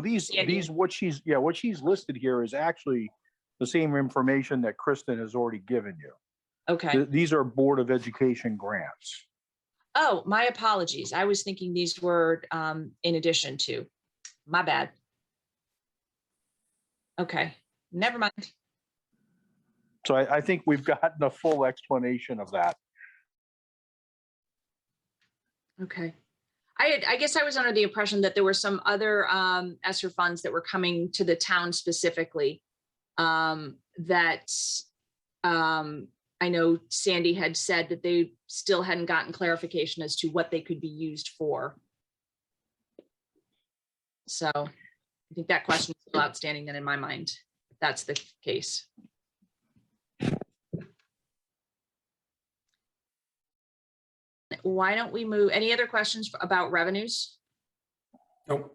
these what she's listed here is actually the same information that Kristin has already given you. Okay. These are Board of Education grants. Oh, my apologies. I was thinking these were in addition to. My bad. Okay, never mind. So I think we've gotten a full explanation of that. Okay. I guess I was under the impression that there were some other Esser funds that were coming to the town specifically that I know Sandy had said that they still hadn't gotten clarification as to what they could be used for. So I think that question is still outstanding then in my mind, if that's the case. Why don't we move, any other questions about revenues? Nope.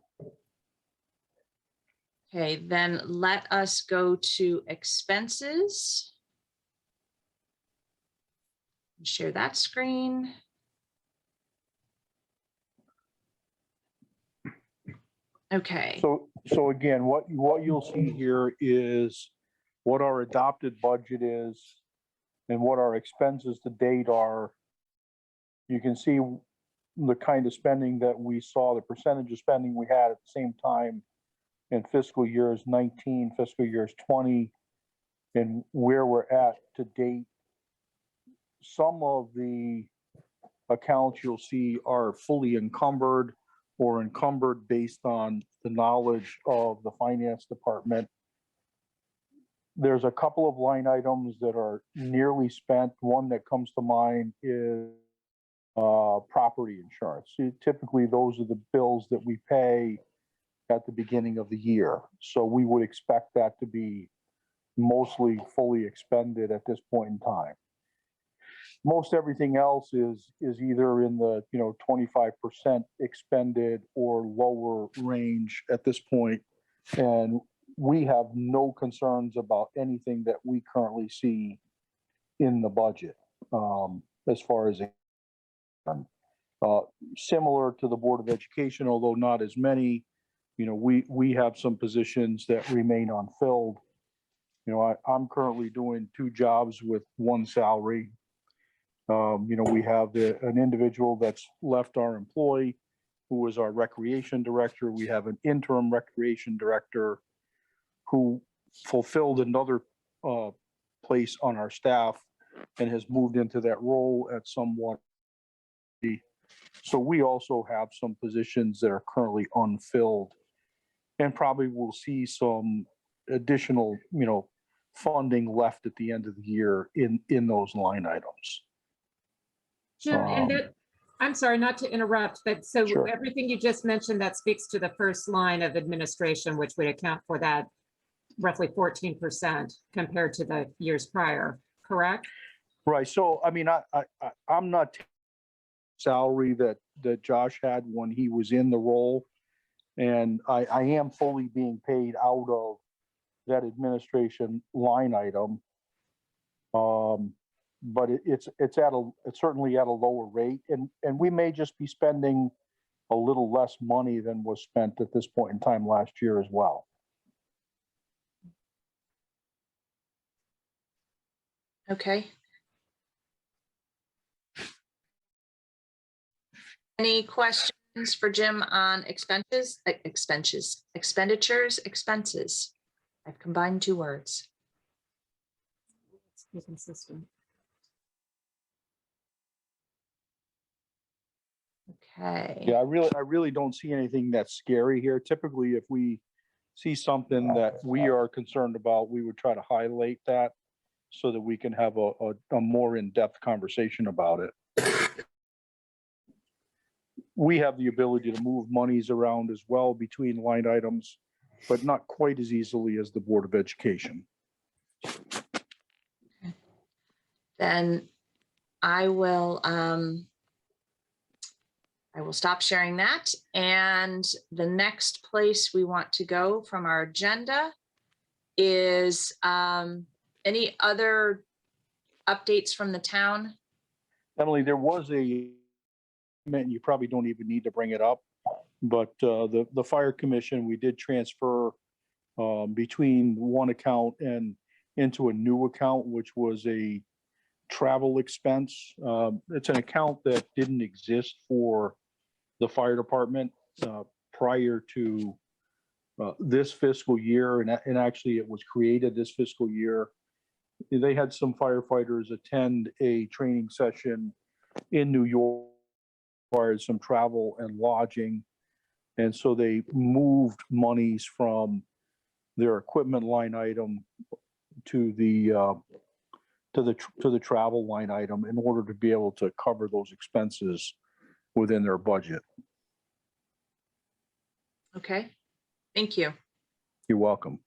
Okay, then let us go to expenses. Share that screen. Okay, So again, what you'll see here is what our adopted budget is and what our expenses to date are. You can see the kind of spending that we saw, the percentage of spending we had at the same time in fiscal years 19, fiscal years 20, and where we're at to date. Some of the accounts you'll see are fully encumbered or encumbered based on the knowledge of the finance department. There's a couple of line items that are nearly spent. One that comes to mind is property insurance. Typically, those are the bills that we pay at the beginning of the year. So we would expect that to be mostly fully expended at this point in time. Most everything else is either in the 25% expended or lower range at this point. And we have no concerns about anything that we currently see in the budget as far as similar to the Board of Education, although not as many. We have some positions that remain unfilled. I'm currently doing 2 jobs with 1 salary. We have an individual that's left our employ who was our recreation director. We have an interim recreation director who fulfilled another place on our staff and has moved into that role at somewhat. So we also have some positions that are currently unfilled and probably will see some additional, funding left at the end of the year in those line items. Jim, and that, I'm sorry, not to interrupt, but so Sure. everything you just mentioned, that speaks to the first line of administration, which would account for that roughly 14% compared to the years prior, correct? Right. So, I mean, I'm not taking salary that Josh had when he was in the role. And I am fully being paid out of that administration line item. But it's certainly at a lower rate, and we may just be spending a little less money than was spent at this point in time last year as well. okay. Any questions For Jim on expenditures. I've combined two words. Be consistent. Okay. Yeah, I really don't see anything that's scary here. Typically, if we see something that we are concerned about, we would try to highlight that so that we can have a more in-depth conversation about it. We have the ability to move monies around as well between line items, but not quite as easily as the Board of Education. Then I will stop sharing that. And the next place we want to go from our agenda is any other updates from the town? Emily, there was and you probably don't even need to bring it up, but the fire commission, we did transfer between one account and into a new account, which was a travel expense. It's an account that didn't exist for the fire department prior to this fiscal year, and actually it was created this fiscal year. They had some firefighters attend a training session in New York, required some travel and lodging, and so they moved monies from their equipment line item to the travel line item in order to be able to cover those expenses within their budget. Okay, thank you. You're welcome.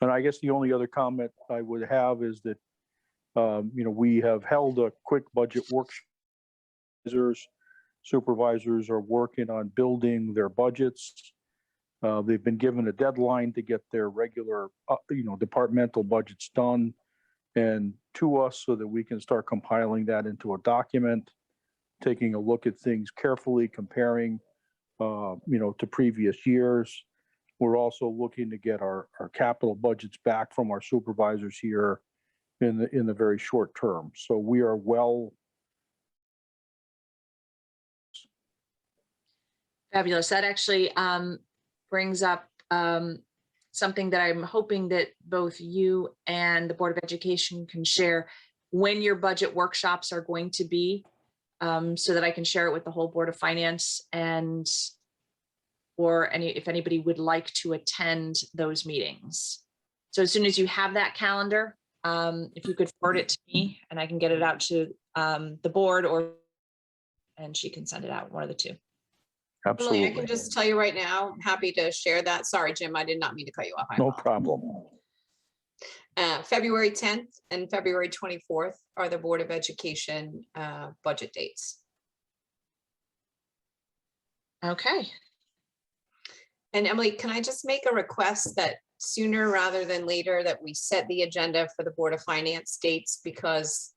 And I guess the only other comment I would have is that, we have held a quick budget workshop. Supervisors are working on building their budgets. They've been given a deadline to get their regular, departmental budgets done and to us so that we can start compiling that into a document, taking a look at things carefully, comparing, to previous years. We're also looking to get our capital budgets back from our supervisors here in the very short term. So we are well. Fabulous. That actually brings up something that I'm hoping that both you and the Board of Education can share when your budget workshops are going to be, so that I can share it with the whole Board of Finance and if anybody would like to attend those meetings. So as soon as you have that calendar, if you could forward it to me and I can get it out to the board and she can send it out, one of the two. Emily, I Absolutely. can just tell you right now, I'm happy to share that. Sorry, Jim, I did not mean to cut you off. No problem. February 10th and February 24th are the Board of Education budget dates. Okay. And Emily, can I just make a request that sooner rather than later that we set the agenda for the Board of Finance dates, because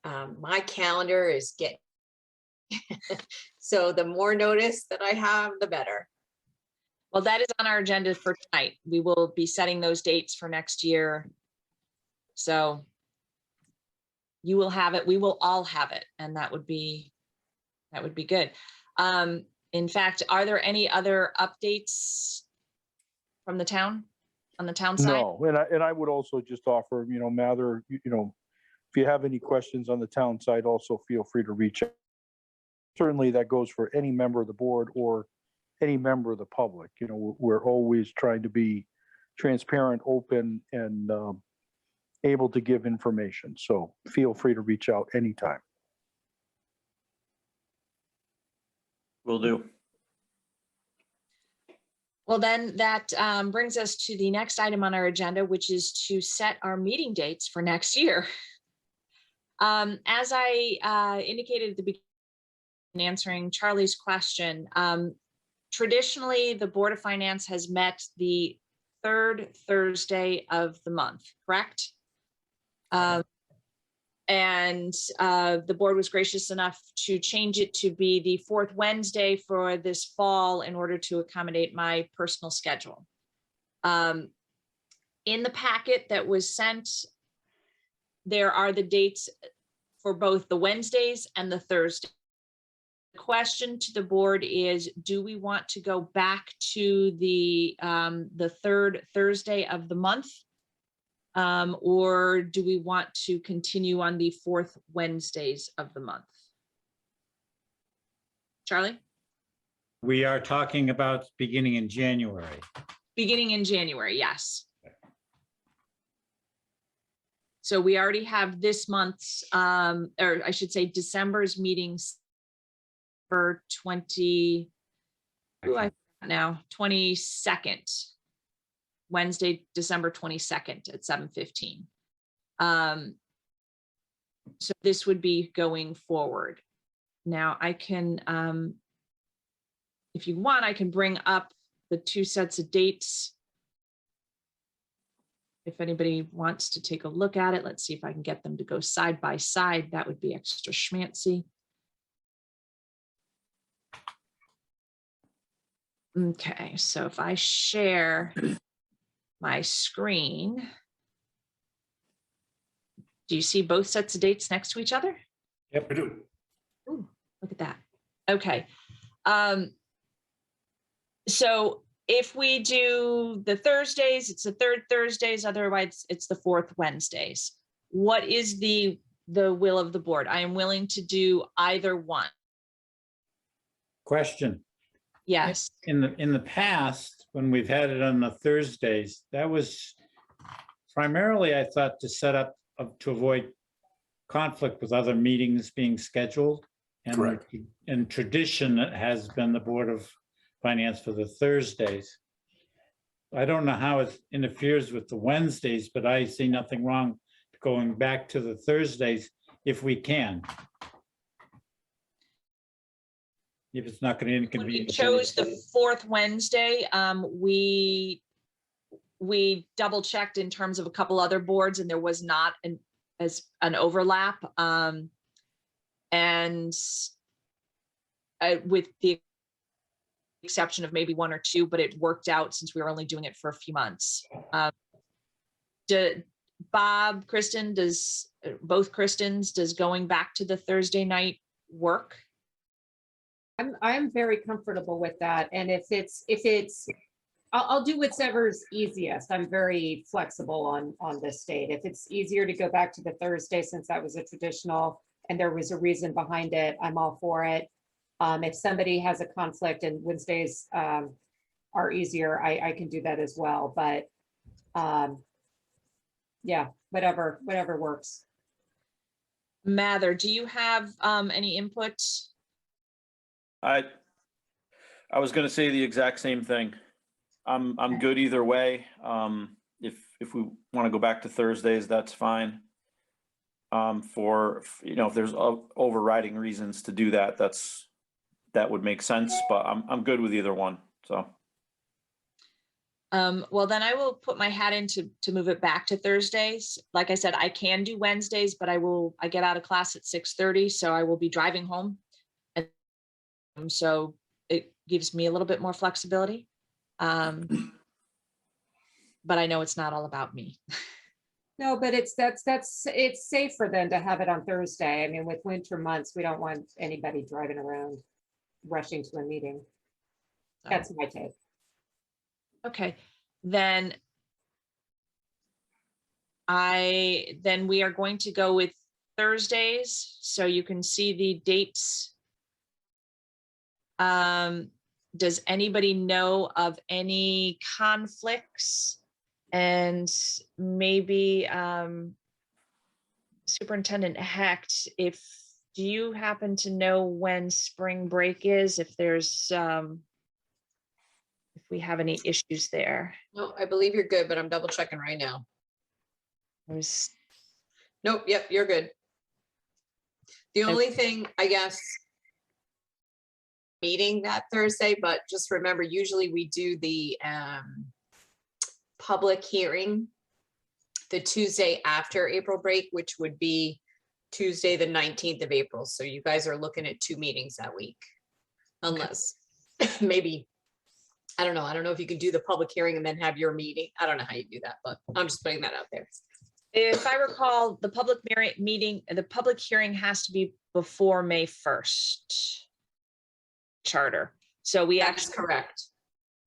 my calendar is getting so the more notice that I have, the better. Well, that is on our agenda for tonight. We will be setting those dates for next year. So you will have it, we will all have it, and that would be good. In fact, are there any other updates from the town, on the town side? No, and I would also just offer, Mather, if you have any questions on the town side, also feel free to reach out. Certainly that goes for any member of the board or any member of the public. We're always trying to be transparent, open, and able to give information. So feel free to reach out anytime. Will do. Well, then that brings us to the next item on our agenda, which is to set our meeting dates for next year. As I indicated at the beginning, in answering Charlie's question, traditionally, the Board of Finance has met the third Thursday of the month, correct? And the board was gracious enough to change it to be the fourth Wednesday for this fall in order to accommodate my personal schedule. In the packet that was sent, there are the dates for both the Wednesdays and the Thursdays. The question to the board is, do we want to go back to the third Thursday of the month? Or do we want to continue on the fourth Wednesdays of the month? Charlie? We are talking about beginning in January. Beginning in January, yes. So we already have this month's, or I should say December's meetings for 22nd, Wednesday, December 22nd at 7:15. So this would be going forward. Now I can, if you want, I can bring up the two sets of dates. If anybody wants to take a look at it, let's see if I can get them to go side by side. That would be extra schmancy. Okay, so if I share my screen, do you see both sets of dates next to each other? Yep, I do. Ooh, look at that. Okay. So if we do the Thursdays, it's the third Thursdays, otherwise it's the fourth Wednesdays. What is the will of the board? I am willing to do either one. Question. Yes. In the past, when we've had it on the Thursdays, that was primarily, I thought, to set up to avoid conflict with other meetings being scheduled. And, Correct. and tradition has been the Board of Finance for the Thursdays. I don't know how it interferes with the Wednesdays, but I see nothing wrong going back to the Thursdays if we can. If it's not going to When we inconvenience. chose the fourth Wednesday, we double checked in terms of a couple other boards, and there was not an overlap. With the exception of maybe one or two, but it worked out since we were only doing it for a few months. Bob, Kristin, both Kristins, does going back to the Thursday night work? I'm very comfortable with that. And if it's, I'll do whatever's easiest. I'm very flexible on this date. If it's easier to go back to the Thursday, since that was a traditional and there was a reason behind it, I'm all for it. If somebody has a conflict and Wednesdays are easier, I can do that as well. But yeah, whatever works. Mather, do you have any input? I was going to say the exact same thing. I'm good either way. If we want to go back to Thursdays, that's fine. If there's overriding reasons to do that, that would make sense, but I'm good with either one. So. Well, then I will put my hat in to move it back to Thursdays. Like I said, I can do Wednesdays, but I get out of class at 6:30, so I will be driving home. And so it gives me a little bit more flexibility. But I know it's not all about me. No, but it's safer then to have it on Thursday. I mean, with winter months, we don't want anybody driving around rushing to a meeting. That's my take. Okay, then we are going to go with Thursdays, so you can see the dates. Does anybody know of any conflicts? And maybe Superintendent Hecht, do you happen to know when spring break is? If we have any issues there? No, I believe you're good, but I'm double checking right now. Nope, yep, you're good. The only thing, I guess, meeting that Thursday, but just remember, usually we do the public hearing the Tuesday after April break, which would be Tuesday, the 19th of April. So you guys are looking at 2 meetings that week, unless maybe, I don't know if you can do the public hearing and then have your meeting. I don't know how you do that, but I'm just putting that out there. If I recall, the public hearing has to be before May 1st. charter. So we That's actually, correct.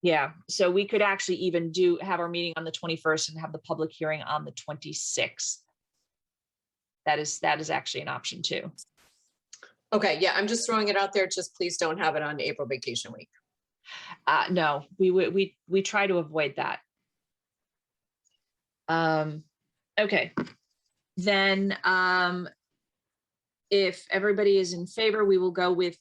yeah, so we could actually even have our meeting on the 21st and have the public hearing on the 26th. That is actually an option too. Okay, yeah, I'm just throwing it out there. Just please don't have it on April vacation week. No, we try to avoid that. Okay, then if everybody is in favor, we will go with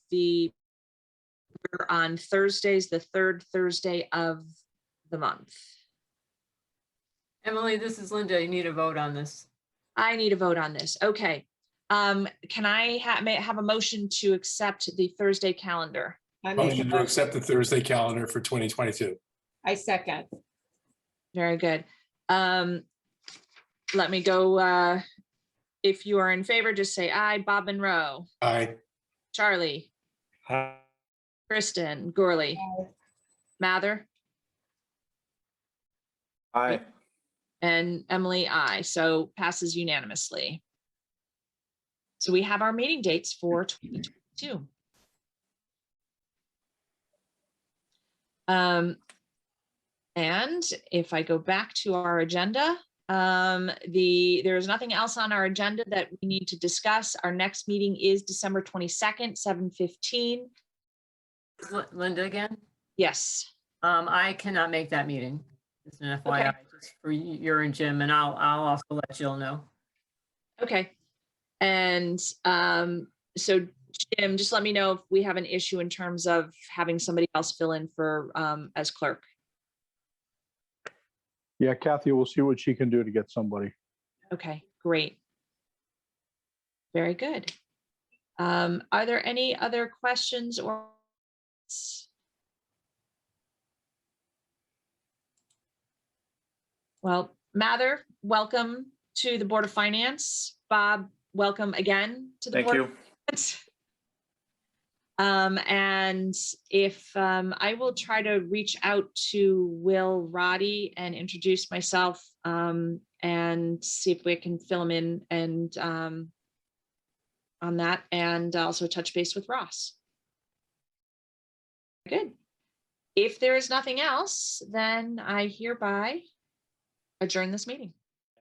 we're on Thursdays, the third Thursday of the month. Emily, this is Linda. You need a vote on this. I need a vote on this. Okay. Can I have a motion to accept the Thursday calendar? Motion to accept the Thursday calendar for 2022. I second. Very good. Let me go. If you are in favor, just say aye. Bob Monroe, Aye. Charlie, Kristin, Gorley, Mather, Aye. and Emily, aye. So passes unanimously. So we have our meeting dates for 2022. And if I go back to our agenda, there's nothing else on our agenda that we need to discuss. Our next meeting is December 22nd, 7:15. Linda again? Yes. I cannot make that meeting. Just an FYI, just for you're and Jim, and I'll also let Jill know. Okay. And so Jim, just let me know if we have an issue in terms of having somebody else fill in for as clerk. Yeah, Kathy will see what she can do to get somebody. Okay, great. Very good. Are there any other questions or? Well, Mather, welcome to the Board of Finance. Bob, welcome again to the Thank Board you. of Finance. And if I will try to reach out to Will Roddy and introduce myself and see if we can fill him in and on that, and also touch base with Ross. Good. If there is nothing else, then I hereby adjourn this meeting.